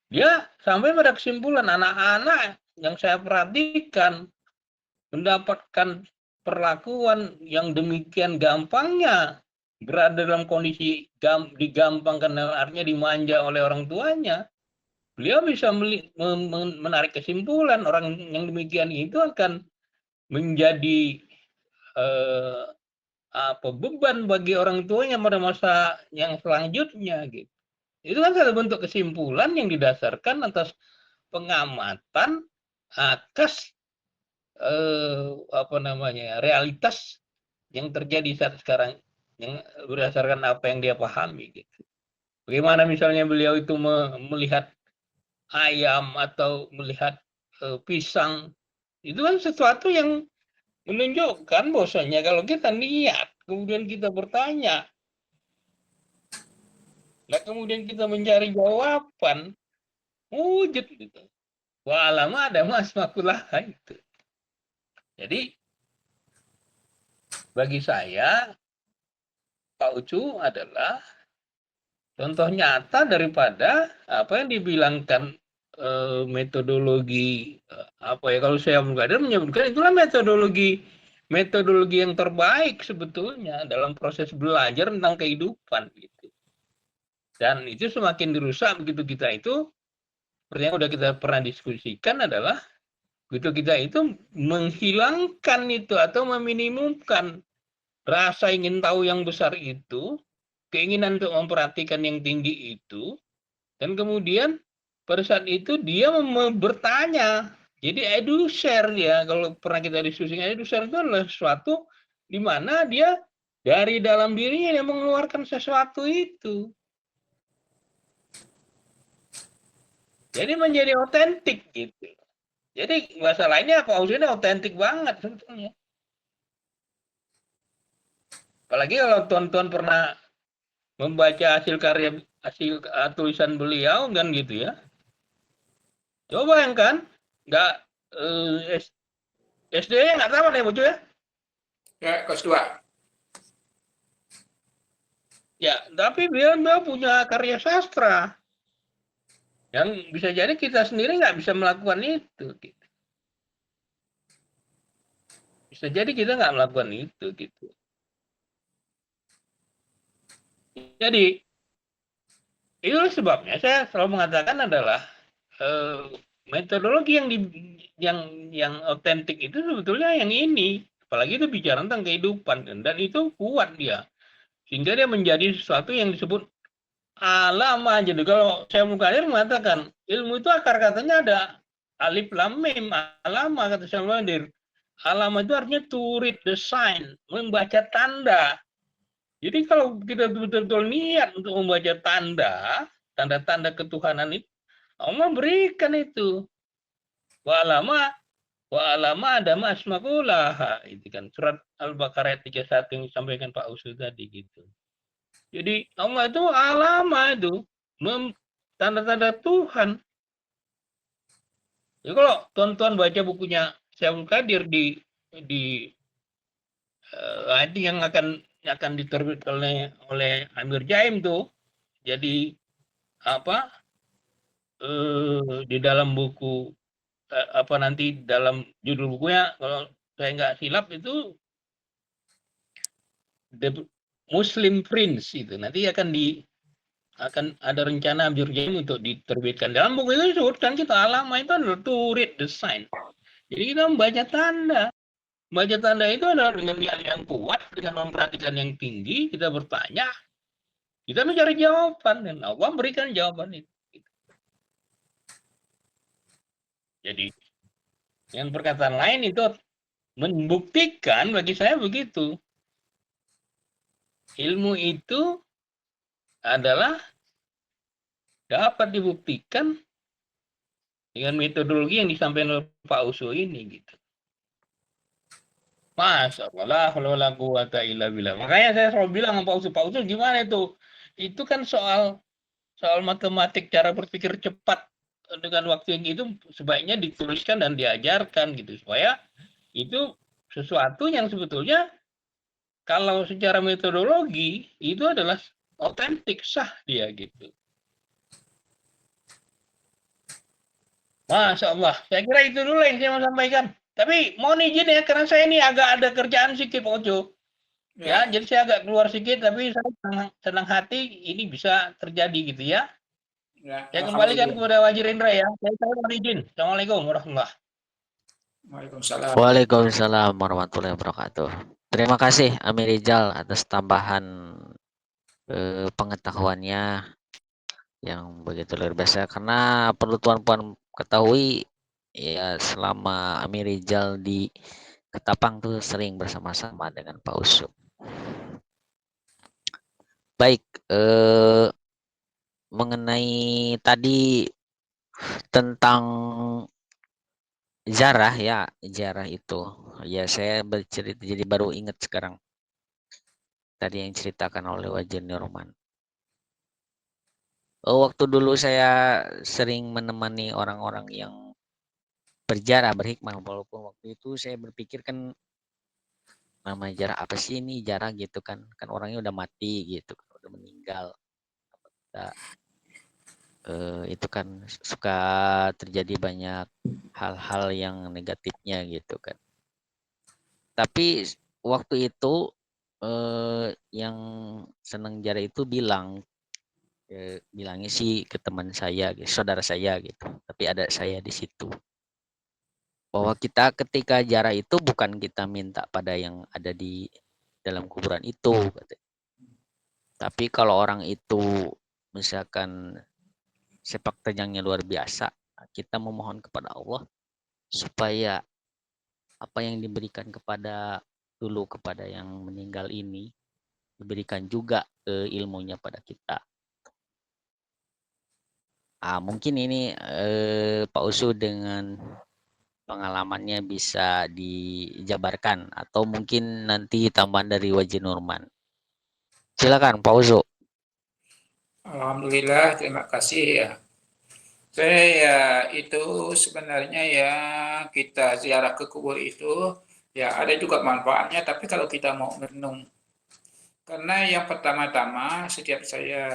dia sampai pada kesimpulan anak-anak yang saya perhatikan mendapatkan perlakuan yang demikian gampangnya, berada dalam kondisi digampangkan, artinya dimanja oleh orang tuanya, beliau bisa menarik kesimpulan orang yang demikian itu akan menjadi beban bagi orang tuanya pada masa yang selanjutnya gitu. Itu kan satu bentuk kesimpulan yang didasarkan atas pengamatan atas realitas yang terjadi saat sekarang yang berdasarkan apa yang dia pahami gitu. Bagaimana misalnya beliau itu melihat ayam atau melihat pisang, itu kan sesuatu yang menunjukkan bahwasanya kalau kita niat kemudian kita bertanya, nah kemudian kita mencari jawaban, wujud gitu. Wa'alama ada asmakullah itu. Jadi bagi saya Pak Ucu adalah contoh nyata daripada apa yang dibilangkan metodologi kalau saya menyebutkan itulah metodologi yang terbaik sebetulnya dalam proses belajar tentang kehidupan gitu. Dan itu semakin dirusak begitu kita itu seperti yang sudah kita pernah diskusikan adalah begitu kita itu menghilangkan itu atau meminimumkan rasa ingin tahu yang besar itu keinginan untuk memperhatikan yang tinggi itu, dan kemudian pada saat itu dia bertanya. Jadi share dia, kalau pernah kita diskusi, share itu adalah sesuatu di mana dia dari dalam dirinya dia mengeluarkan sesuatu itu. Jadi menjadi otentik gitu. Jadi bahasa lainnya Pak Usu ini otentik banget sebetulnya. Apalagi kalau tuan-tuan pernah membaca hasil tulisan beliau kan gitu ya. Coba yang kan, nggak SD-nya nggak tamat ya Bojo ya? Ya, kelas 2. Ya, tapi beliau punya karya sastra yang bisa jadi kita sendiri nggak bisa melakukan itu. Gitu. Bisa jadi kita nggak melakukan itu gitu. Jadi itulah sebabnya saya selalu mengatakan adalah metodologi yang otentik itu sebetulnya yang ini, apalagi itu bicara tentang kehidupan dan itu kuat dia, sehingga dia menjadi sesuatu yang disebut alama. Jadi kalau saya Mukadir mengatakan ilmu itu akar katanya ada alif lam mim, alama kata saya Mukadir. Alama itu artinya to read the sign, membaca tanda. Jadi kalau kita betul-betul niat untuk membaca tanda-tanda ketuhanan itu, Allah berikan itu. Wa alama adama asmakulah. Itu kan surat Al-Baqarah 31 yang disampaikan Pak Usul tadi gitu. Jadi Allah itu alama itu tanda-tanda Tuhan. Jadi kalau tuan-tuan baca bukunya Syaikhul Qadir di nanti yang akan diterbit oleh Amir Jaim tuh, jadi apa di dalam buku apa nanti dalam judul bukunya kalau saya nggak silap itu The Muslim Prince itu nanti akan ada rencana Amir Jaim untuk diterbitkan. Dalam buku itu disebutkan kita alama itu adalah to read the sign. Jadi kita membaca tanda. Membaca tanda itu adalah dengan niat yang kuat, dengan memperhatikan yang tinggi, kita bertanya, kita mencari jawaban, dan Allah berikan jawaban itu. Jadi, dengan perkataan lain itu membuktikan bagi saya begitu. Ilmu itu adalah dapat dibuktikan dengan metodologi yang disampaikan oleh Pak Usu ini gitu. Masya Allah, la quwata illa billah. Makanya saya selalu bilang sama Pak Usu gimana itu? Itu kan soal matematik cara berpikir cepat dengan waktu yang itu sebaiknya dituliskan dan diajarkan gitu supaya itu sesuatu yang sebetulnya kalau secara metodologi itu adalah otentik sah dia gitu. Masya Allah, saya kira itu dulu yang saya mau sampaikan. Tapi mohon izin ya, karena saya ini agak ada kerjaan sedikit Pak Ojo. Ya, jadi saya agak keluar sedikit, tapi saya senang hati ini bisa terjadi gitu ya. Ya, Saya kembalikan kepada Wajir Indra ya. Saya mohon izin. Assalamualaikum warahmatullahi wabarakatuh. Waalaikumsalam. Waalaikumsalam warahmatullahi wabarakatuh. Terima kasih Amir Rizal atas tambahan pengetahuannya yang begitu luar biasa. Karena perlu tuan-tuan ketahui ya selama Amir Rizal di Ketapang tuh sering bersama-sama dengan Pak Usuk. Baik, mengenai tadi tentang Zarah ya, Zarah itu. Ya saya bercerita jadi baru ingat sekarang. Tadi yang ceritakan oleh Wajir Nurman. Waktu dulu saya sering menemani orang-orang yang berjarah, berhikmah. Walaupun waktu itu saya berpikir kan nama jarah apa sih ini jarah gitu kan. Kan orangnya udah mati gitu, udah meninggal. Nah, itu kan suka terjadi banyak hal-hal yang negatifnya gitu kan. Tapi waktu itu yang senang jarah itu bilangnya sih ke teman saya, gitu, saudara saya gitu. Tapi ada saya di situ. Bahwa kita ketika jarah itu bukan kita minta pada yang ada di dalam kuburan itu. Tapi kalau orang itu misalkan sepak terjangnya luar biasa, kita memohon kepada Allah supaya apa yang diberikan kepada yang meninggal ini diberikan juga ilmunya pada kita. Mungkin ini Pak Usu dengan pengalamannya bisa dijabarkan atau mungkin nanti tambahan dari Wajih Nurman. Silakan Pak Usu. Alhamdulillah, terima kasih ya. Saya ya itu sebenarnya ya kita ziarah ke kubur itu ya ada juga manfaatnya, tapi kalau kita mau merenung, karena yang pertama-tama setiap saya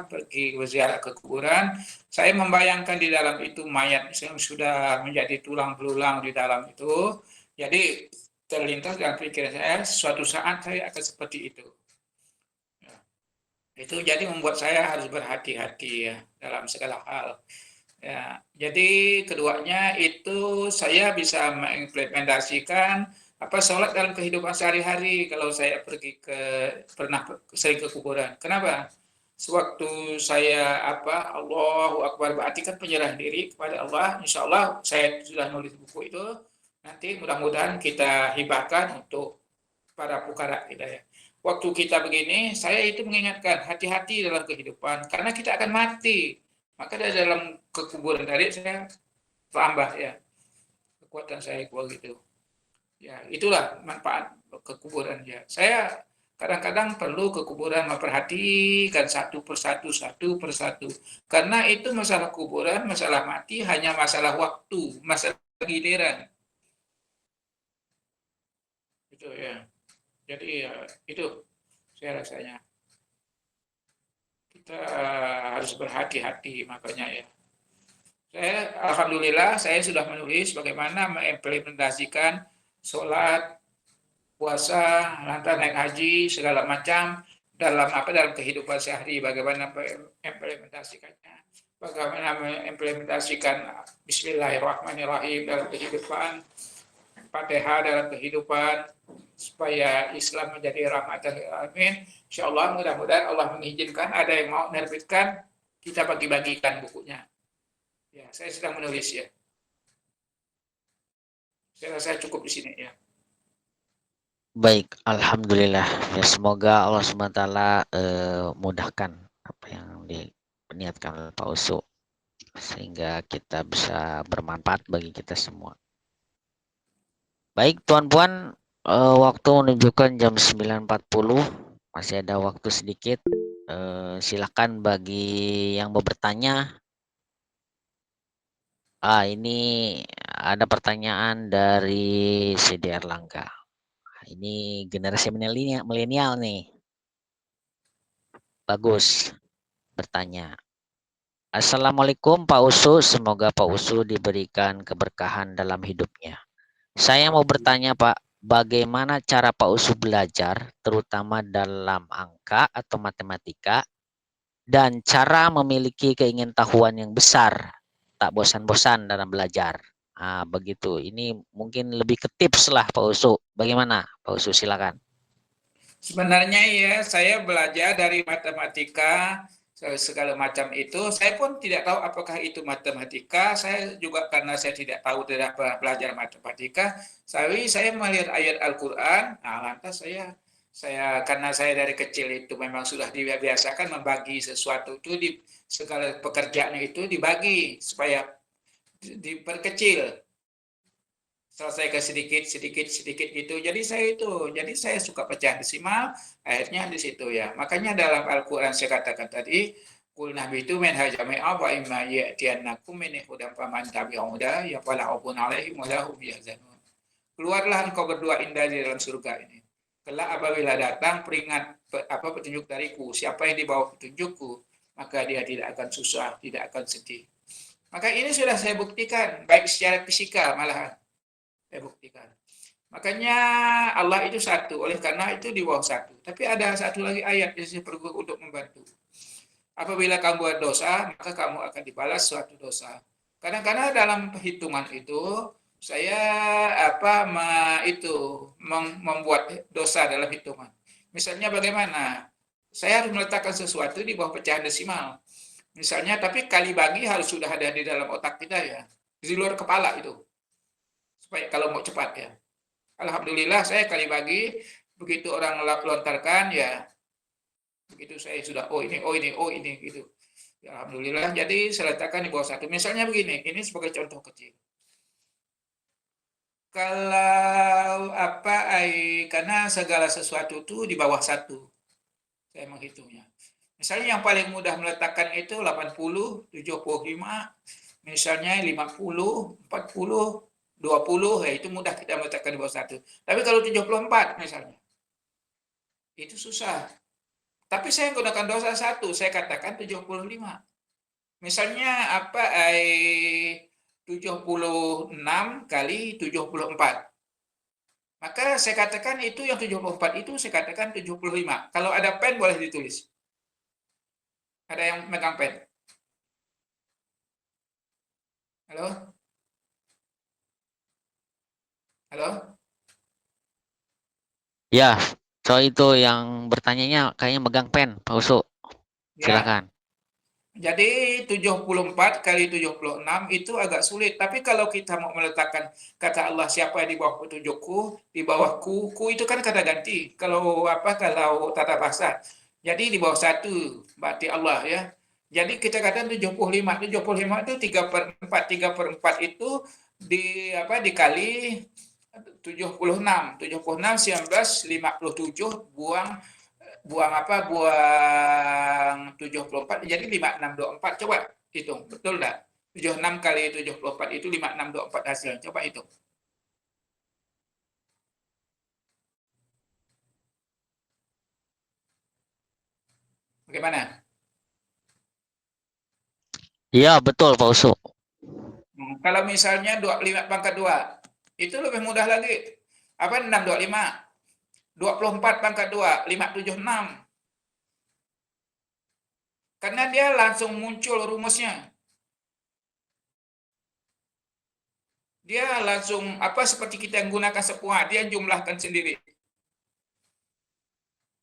pergi berziarah ke kuburan, saya membayangkan di dalam itu mayat yang sudah menjadi tulang belulang di dalam itu. Jadi terlintas dalam pikiran saya suatu saat saya akan seperti itu. Itu jadi membuat saya harus berhati-hati ya dalam segala hal. Ya, jadi keduanya itu saya bisa mengimplementasikan sholat dalam kehidupan sehari-hari kalau saya pernah sering ke kuburan. Kenapa? Sewaktu saya Allahu Akbar berarti kan penyerahan diri kepada Allah. Insya Allah saya sudah nulis buku itu. Nanti mudah-mudahan kita hibahkan untuk para pukara hidayah. Waktu kita begini, saya itu mengingatkan hati-hati dalam kehidupan karena kita akan mati. Maka dari dalam kekuburan tadi saya tambah ya kekuatan saya gitu. Ya itulah manfaat kekuburan ya. Saya kadang-kadang perlu kekuburan memperhatikan satu persatu. Karena itu masalah kuburan, masalah mati hanya masalah waktu, masalah giliran. Itu ya. Jadi ya itu saya rasanya. Kita harus berhati-hati makanya ya. Alhamdulillah saya sudah menulis bagaimana mengimplementasikan sholat, puasa, lantas naik haji, segala macam dalam kehidupan sehari, bagaimana mengimplementasikannya, bagaimana mengimplementasikan Bismillahirrahmanirrahim dalam kehidupan, Fatihah dalam kehidupan, supaya Islam menjadi rahmatan lil alamin. Insyaallah mudah-mudahan Allah mengizinkan ada yang mau menerbitkan, kita bagi-bagikan bukunya. Ya, saya sedang menulis ya. Saya rasa cukup di sini ya. Baik, alhamdulillah. Ya, semoga Allah SWT mudahkan apa yang diniatkan oleh Pak Usu sehingga kita bisa bermanfaat bagi kita semua. Baik, tuan-puan, waktu menunjukkan jam 9.40, masih ada waktu sedikit. Silakan bagi yang mau bertanya. Ini ada pertanyaan dari CD Erlangga. Ini generasi milenial nih. Bagus bertanya. Assalamualaikum Pak Usu, semoga Pak Usu diberikan keberkahan dalam hidupnya. Saya mau bertanya Pak, bagaimana cara Pak Usu belajar, terutama dalam angka atau matematika, dan cara memiliki keingintahuan yang besar, tak bosan-bosan dalam belajar. Begitu. Ini mungkin lebih ke tips lah Pak Usu. Bagaimana Pak Usu, silakan. Sebenarnya ya saya belajar dari matematika segala macam itu. Saya pun tidak tahu apakah itu matematika. Saya juga karena saya tidak tahu, tidak pernah belajar matematika. Saya melihat ayat Al-Quran. Lantas saya karena saya dari kecil itu memang sudah dibiasakan membagi sesuatu itu di segala pekerjaan itu dibagi supaya diperkecil. Selesaikan sedikit gitu. Jadi saya suka pecah desimal, akhirnya di situ ya. Makanya dalam Al-Qur'an saya katakan tadi, qul nahbitu minha jami'a wa imma ya'tiyannakum minni hudan faman tabi'a huda ya fala khaufun 'alaihim wa la hum yahzanun. Keluarlah engkau berdua indah di dalam surga ini. Kelak apabila datang petunjuk dariku, siapa yang dibawa petunjukku, maka dia tidak akan susah, tidak akan sedih. Maka ini sudah saya buktikan, baik secara fisikal malahan. Saya buktikan. Makanya Allah itu satu, oleh karena itu di bawah satu. Tapi ada satu lagi ayat yang saya perlu untuk membantu. Apabila kamu buat dosa, maka kamu akan dibalas suatu dosa. Kadang-kadang dalam perhitungan itu saya membuat dosa dalam hitungan. Misalnya bagaimana? saya harus meletakkan sesuatu di bawah pecahan desimal. Misalnya, tapi kali bagi harus sudah ada di dalam otak kita ya, di luar kepala itu, supaya kalau mau cepat ya. Alhamdulillah saya kali bagi, begitu orang lontarkan ya, begitu saya sudah oh ini gitu. Ya, alhamdulillah, jadi saya letakkan di bawah satu. Misalnya begini, ini sebagai contoh kecil. Kalau karena segala sesuatu itu di bawah satu, saya menghitungnya. Misalnya yang paling mudah meletakkan itu 80, 75, misalnya 50, 40, 20, ya itu mudah kita meletakkan di bawah satu. Tapi kalau 74 misalnya, itu susah. Tapi saya gunakan dosa satu, saya katakan 75. Misalnya 76 kali 74. Maka saya katakan itu yang 74 itu saya katakan 75. Kalau ada pen boleh ditulis. Ada yang megang pen? Halo? Halo? Ya, so itu yang bertanyanya kayaknya megang pen, Pak Usu. Ya. Silakan. Jadi 74 kali 76 itu agak sulit. Tapi kalau kita mau meletakkan kata Allah siapa yang di bawah petunjukku, di bawahku, ku itu kan kata ganti. Kalau kalau tata bahasa. Jadi di bawah satu berarti Allah ya. Jadi kita katakan 75. 75 itu 3/4. 3/4 itu dikali 76. 76 19 57 buang 74 jadi 5624. Coba hitung, betul enggak? 76 kali 74 itu 5624 hasilnya. Coba hitung. Bagaimana? Iya, betul Pak Usu. Kalau misalnya 25 pangkat 2, itu lebih mudah lagi. 625. 24 pangkat 2, 576. Karena dia langsung muncul rumusnya. Dia langsung seperti kita yang gunakan sepuah, dia jumlahkan sendiri.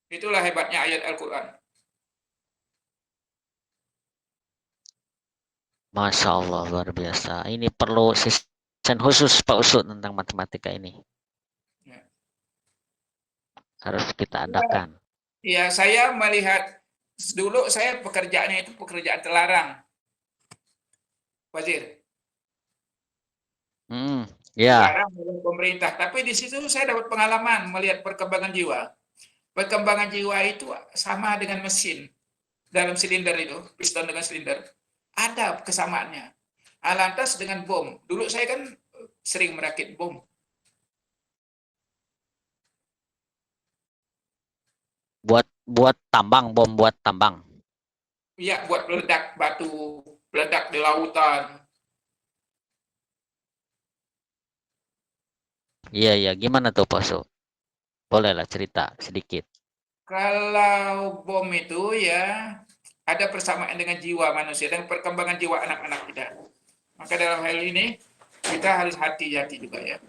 Itulah hebatnya ayat Al-Quran. Masya Allah, luar biasa. Ini perlu session khusus Pak Usu tentang matematika ini. Ya. Harus kita adakan. Ya, saya melihat dulu saya pekerjaannya itu pekerjaan terlarang, Wazir. Ya. Terlarang oleh pemerintah. Tapi di situ saya dapat pengalaman melihat perkembangan jiwa. Perkembangan jiwa itu sama dengan mesin dalam silinder itu, piston dengan silinder. Ada kesamaannya. Lantas dengan bom. Dulu saya kan sering merakit bom. Buat tambang, bom buat tambang. Iya, buat meledak batu, meledak di lautan. Iya, gimana tuh Pak Usu? Bolehlah cerita sedikit. Kalau bom itu ya ada persamaan dengan jiwa manusia dan perkembangan jiwa anak-anak kita. Maka dalam hal ini kita harus hati-hati juga ya.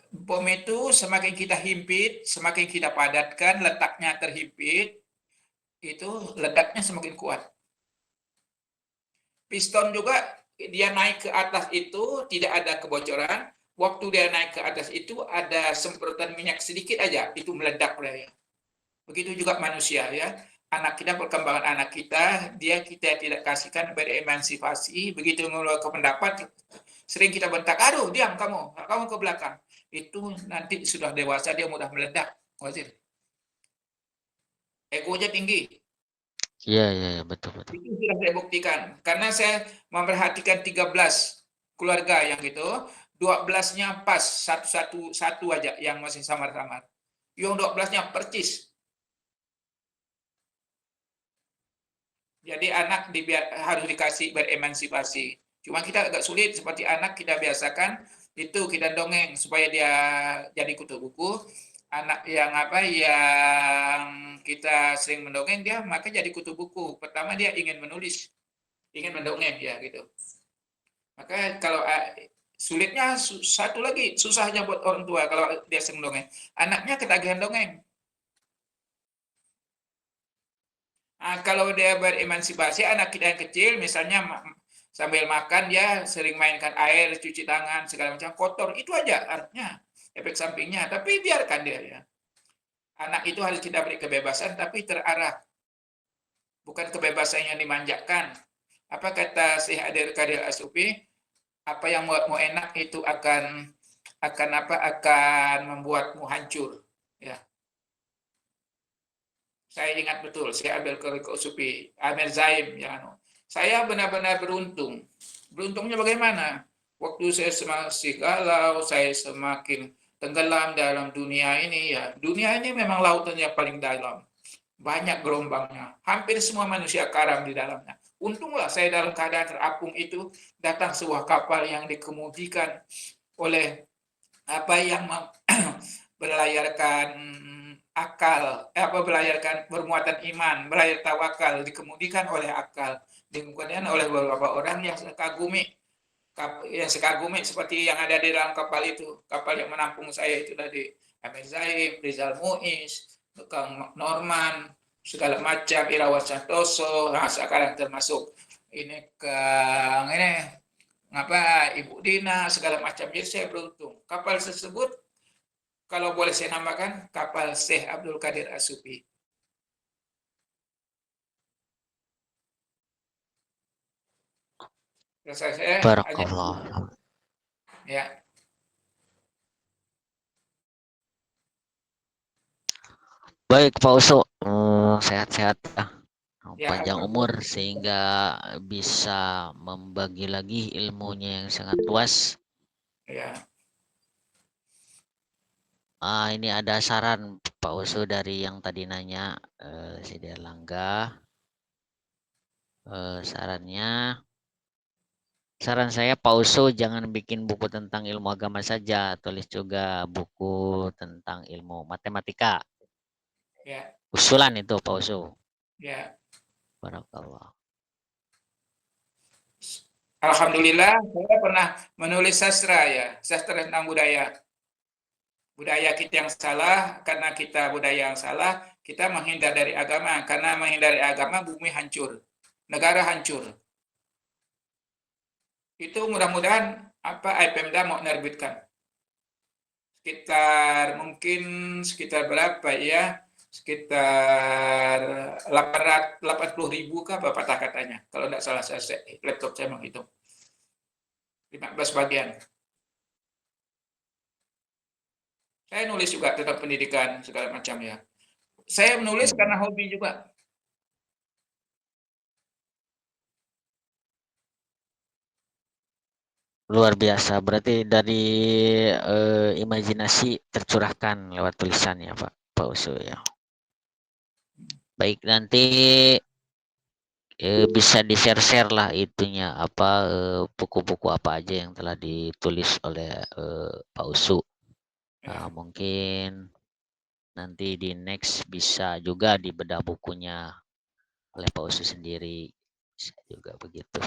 Bom itu semakin kita himpit, semakin kita padatkan, letaknya terhimpit, itu ledaknya semakin kuat. Piston juga dia naik ke atas itu tidak ada kebocoran. Waktu dia naik ke atas itu ada semprotan minyak sedikit aja, itu meledak ya. Begitu juga manusia ya. Anak kita, perkembangan anak kita, kita tidak kasihkan beremansipasi, begitu mengeluarkan pendapat, sering kita bentak, aduh diam kamu ke belakang. Itu nanti sudah dewasa dia mudah meledak, Wazir. Egonya tinggi. Iya, betul. Itu sudah saya buktikan. Karena saya memperhatikan 13 keluarga yang itu, 12-nya pas, satu aja yang masih samar-samar. Yang 12-nya percis. Jadi anak harus dikasih beremansipasi. Cuma kita agak sulit seperti anak kita biasakan itu kita dongeng supaya dia jadi kutu buku. Anak yang yang kita sering mendongeng dia maka jadi kutu buku. Pertama dia ingin menulis, ingin mendongeng ya gitu. Maka kalau sulitnya satu lagi, susahnya buat orang tua kalau dia seneng dongeng. Anaknya ketagihan dongeng. Nah, kalau dia beremansipasi, anak kita yang kecil, misalnya sambil makan dia sering mainkan air, cuci tangan, segala macam kotor, itu aja artinya efek sampingnya. Tapi biarkan dia ya. Anak itu harus kita beri kebebasan, tapi terarah. Bukan kebebasan yang dimanjakan. Apa kata Syekh Adil Kadir Asufi? Apa yang membuatmu enak itu akan membuatmu hancur. Ya. Saya ingat betul, saya ambil ke Supi, Amir Zaim, ya. Saya benar-benar beruntung. Beruntungnya bagaimana? Waktu saya masih galau, saya semakin tenggelam dalam dunia ini, ya. Dunia ini memang lautannya paling dalam. Banyak gelombangnya. Hampir semua manusia karam di dalamnya. Untunglah saya dalam keadaan terapung itu, datang sebuah kapal yang dikemudikan oleh apa yang berlayarkan akal, belayarkan bermuatan iman, belayar tawakal, dikemudikan oleh akal, dikemudikan oleh beberapa orang yang sekagumi seperti yang ada di dalam kapal itu, kapal yang menampung saya itu tadi, Amir Zaim, Rizal Muiz, Kang Norman, segala macam, Irawan Santoso, nah sekarang termasuk ini Kang Ibu Dina, segala macam. Jadi saya beruntung. Kapal tersebut kalau boleh saya namakan kapal Syekh Abdul Qadir As-Sufi. Rasa saya hanya Barakallah. ya. Baik Pak Uso, sehat-sehat ya. Ya, Panjang umur sehingga bisa membagi lagi ilmunya yang sangat luas. ya, Ini ada saran Pak Uso dari yang tadi nanya si Delangga. Saran saya Pak Uso jangan bikin buku tentang ilmu agama saja, tulis juga buku tentang ilmu matematika. ya, Usulan itu Pak Uso. ya. Barakallah. Alhamdulillah, saya pernah menulis sastra ya, sastra tentang budaya. Budaya kita yang salah, karena kita budaya yang salah, kita menghindar dari agama. Karena menghindari agama, bumi hancur. Negara hancur. Itu mudah-mudahan IPMDA mau menerbitkan. Sekitar berapa ya? Sekitar 80.000 kah patah katanya. Kalau tidak salah laptop saya menghitung. 15 bagian. Saya nulis juga tentang pendidikan segala macam ya. Saya menulis karena hobi juga. Luar biasa. Berarti dari imajinasi tercurahkan lewat tulisan ya Pak Uso ya. Baik, nanti bisa di-share lah itunya buku-buku apa aja yang telah ditulis oleh Pak Usu. Ya. Mungkin nanti di next bisa juga dibedah bukunya oleh Pak Usu sendiri. Bisa juga begitu.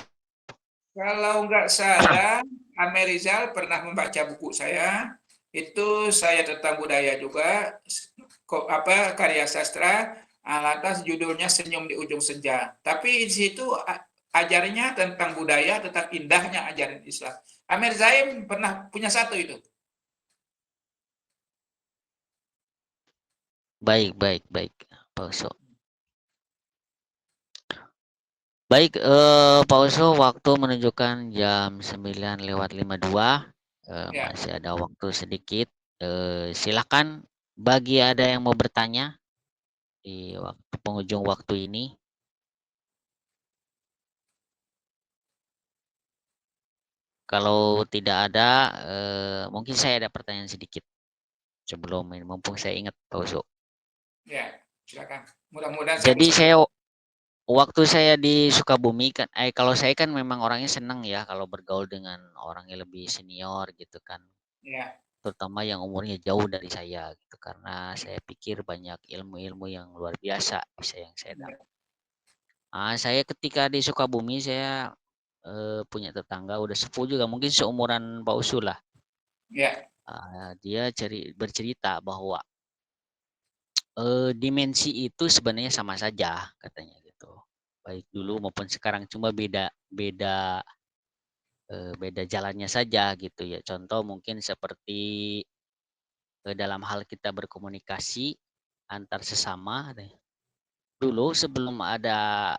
Kalau nggak salah, Amerizal pernah membaca buku saya. Itu saya tentang budaya juga, karya sastra. Lantas judulnya Senyum di Ujung Senja. Tapi di situ ajarnya tentang budaya, tentang indahnya ajaran Islam. Amir Zaim pernah punya satu itu. Baik, Pak Usu. Baik, Pak Usu, waktu menunjukkan jam 9:52. Ya. Masih ada waktu sedikit. Silakan bagi ada yang mau bertanya di penghujung waktu ini. Kalau tidak ada, mungkin saya ada pertanyaan sedikit sebelum ini, mumpung saya ingat Pak Usu. Ya, silakan. Mudah-mudahan saya Jadi bisa. waktu saya di Sukabumi kan, kalau saya kan memang orangnya senang ya kalau bergaul dengan orang yang lebih senior gitu kan, Ya, terutama yang umurnya jauh dari saya gitu, karena saya pikir banyak ilmu-ilmu yang luar biasa bisa yang saya dapat. ya, Saya ketika di Sukabumi saya punya tetangga udah sepuh juga, mungkin seumuran Pak Usul lah. Ya, Dia bercerita bahwa dimensi itu sebenarnya sama saja katanya gitu. Baik dulu maupun sekarang, cuma beda beda beda jalannya saja gitu ya. Contoh mungkin seperti dalam hal kita berkomunikasi antar sesama. Dulu sebelum ada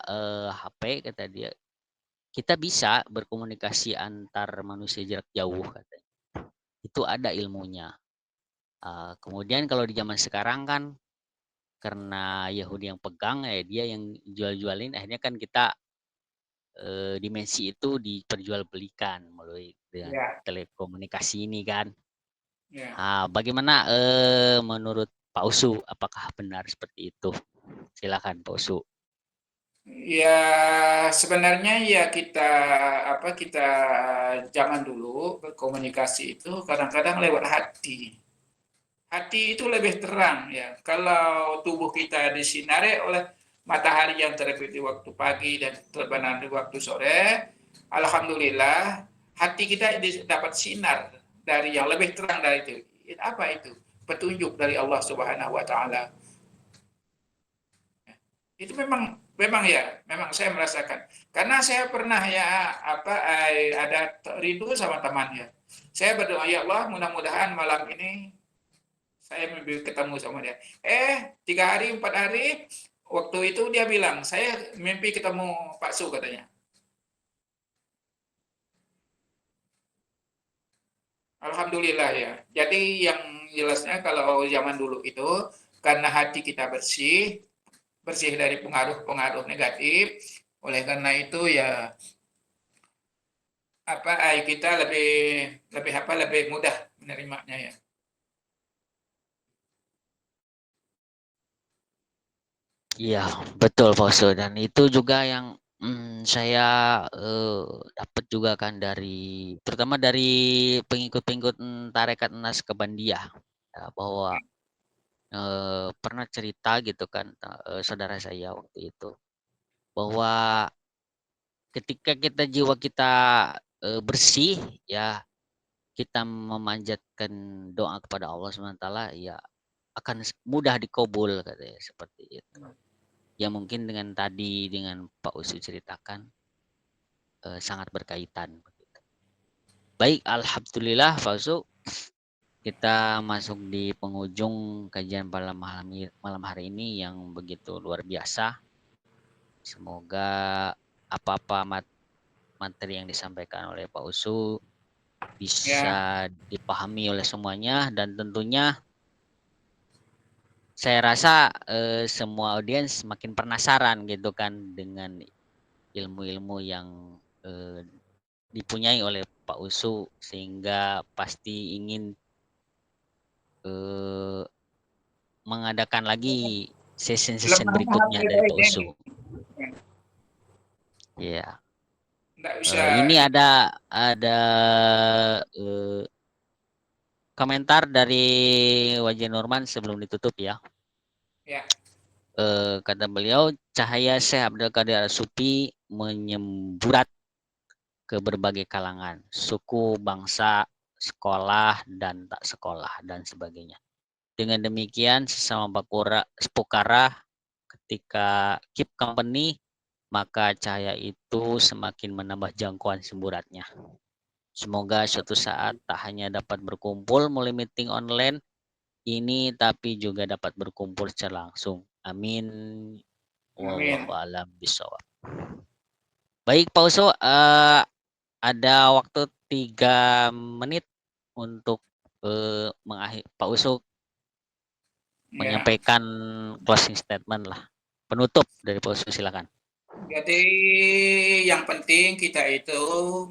HP kata dia, kita bisa berkomunikasi antar manusia jarak jauh katanya. Itu ada ilmunya. Kemudian kalau di zaman sekarang kan karena Yahudi yang pegang, dia yang jual-jualin, akhirnya kan kita dimensi itu diperjualbelikan melalui dengan ya, telekomunikasi ini kan. ya. Bagaimana menurut Pak Usu, apakah benar seperti itu? Silakan Pak Usu. Ya, sebenarnya ya kita zaman dulu berkomunikasi itu kadang-kadang lewat hati. Hati itu lebih terang ya. Kalau tubuh kita disinari oleh matahari yang terbit di waktu pagi dan terbenam di waktu sore, alhamdulillah hati kita dapat sinar dari yang lebih terang dari itu. Apa itu? Petunjuk dari Allah Subhanahu wa taala. Itu memang ya, memang saya merasakan. Karena saya pernah ya ada rindu sama temannya. Saya berdoa, ya Allah, mudah-mudahan malam ini saya mimpi ketemu sama dia. 3 hari, 4 hari, waktu itu dia bilang, saya mimpi ketemu Pak Su katanya. Alhamdulillah ya. Jadi yang jelasnya kalau zaman dulu itu, karena hati kita bersih, bersih dari pengaruh-pengaruh negatif, oleh karena itu ya kita lebih lebih mudah menerimanya ya. Iya, betul Pak Usu. Dan itu juga yang saya dapat juga kan terutama dari pengikut-pengikut tarekat Naqsabandiyah, ya, bahwa pernah cerita gitu kan saudara saya waktu itu, bahwa ketika jiwa kita bersih ya, kita memanjatkan doa kepada Allah SWT, ya akan mudah dikabul katanya seperti itu. Ya mungkin dengan Pak Usu ceritakan sangat berkaitan. Baik, alhamdulillah Pak Usu, kita masuk di penghujung kajian pada malam hari ini yang begitu luar biasa. Semoga apa-apa materi yang disampaikan oleh Pak Usu bisa dipahami oleh semuanya, dan tentunya saya rasa semua audiens makin penasaran gitu kan dengan ilmu-ilmu yang dipunyai oleh Pak Usu, sehingga pasti ingin mengadakan lagi session berikutnya dari Pak Usu. Ya. Ini ada komentar dari Wajah Nurman sebelum ditutup ya. Ya. Kata beliau, cahaya Syekh Abdul Qadir As-Sufi menyemburat ke berbagai kalangan, suku, bangsa, sekolah, dan tak sekolah, dan sebagainya. Dengan demikian, sesama sepukara ketika keep company, maka cahaya itu semakin menambah jangkauan semburatnya. Semoga suatu saat tak hanya dapat berkumpul melalui meeting online ini, tapi juga dapat berkumpul secara langsung. Amin. Wallahu a'lam bishawab. Baik Pak Usu, ada waktu 3 menit untuk Pak Usu menyampaikan closing statement lah. Penutup dari Pak Usu, silakan. Jadi yang penting kita itu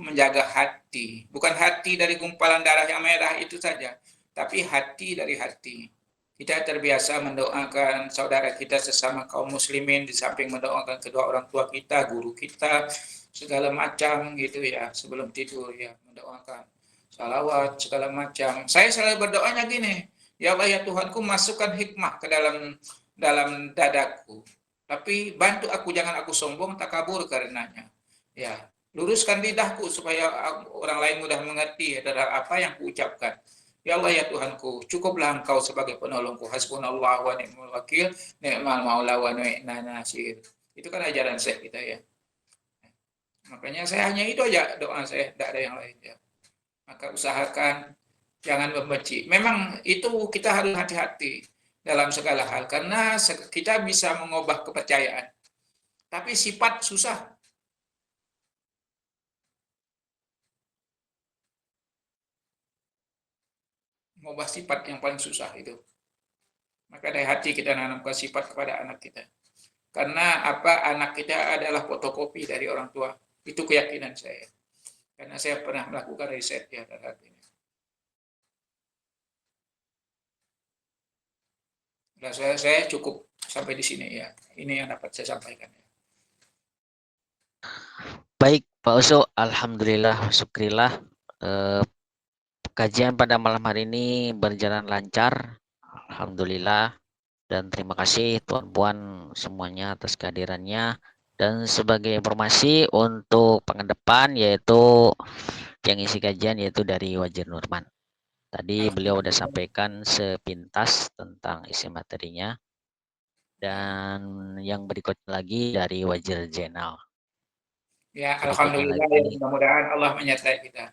menjaga hati. Bukan hati dari gumpalan darah yang merah itu saja, tapi hati dari hati. Kita terbiasa mendoakan saudara kita sesama kaum muslimin, di samping mendoakan kedua orang tua kita, guru kita, segala macam gitu ya, sebelum tidur ya, mendoakan salawat segala macam. Saya selalu berdoanya gini, ya Allah ya Tuhanku, masukkan hikmah ke dalam dadaku. Tapi bantu aku, jangan aku sombong, takabur karenanya. Ya, luruskan lidahku supaya orang lain mudah mengerti adalah apa yang kuucapkan. Ya Allah ya Tuhanku, cukuplah Engkau sebagai penolongku. Hasbunallah wa ni'mal wakil, ni'mal maula wa ni'man nasir. Itu kan ajaran Syekh kita ya. Makanya saya hanya itu aja doa saya, tidak ada yang lain ya. Maka usahakan jangan membenci. Memang itu kita harus hati-hati dalam segala hal karena kita bisa mengubah kepercayaan. Tapi sifat susah. Mengubah sifat yang paling susah itu. Maka dari hati kita menanamkan sifat kepada anak kita. Karena anak kita adalah fotokopi dari orang tua. Itu keyakinan saya. Karena saya pernah melakukan riset ya terhadap ini. Nah, saya cukup sampai di sini ya. Ini yang dapat saya sampaikan. Baik, Pak Usu, alhamdulillah, syukrillah. Kajian pada malam hari ini berjalan lancar, alhamdulillah. Dan terima kasih Tuan Puan semuanya atas kehadirannya. Dan sebagai informasi untuk pekan depan yaitu yang isi kajian yaitu dari Wajir Nurman. Tadi beliau sudah sampaikan sepintas tentang isi materinya. Dan yang berikutnya lagi dari Wajir Zainal. Ya, Berikutnya alhamdulillah lagi, ya, mudah-mudahan Allah menyertai kita.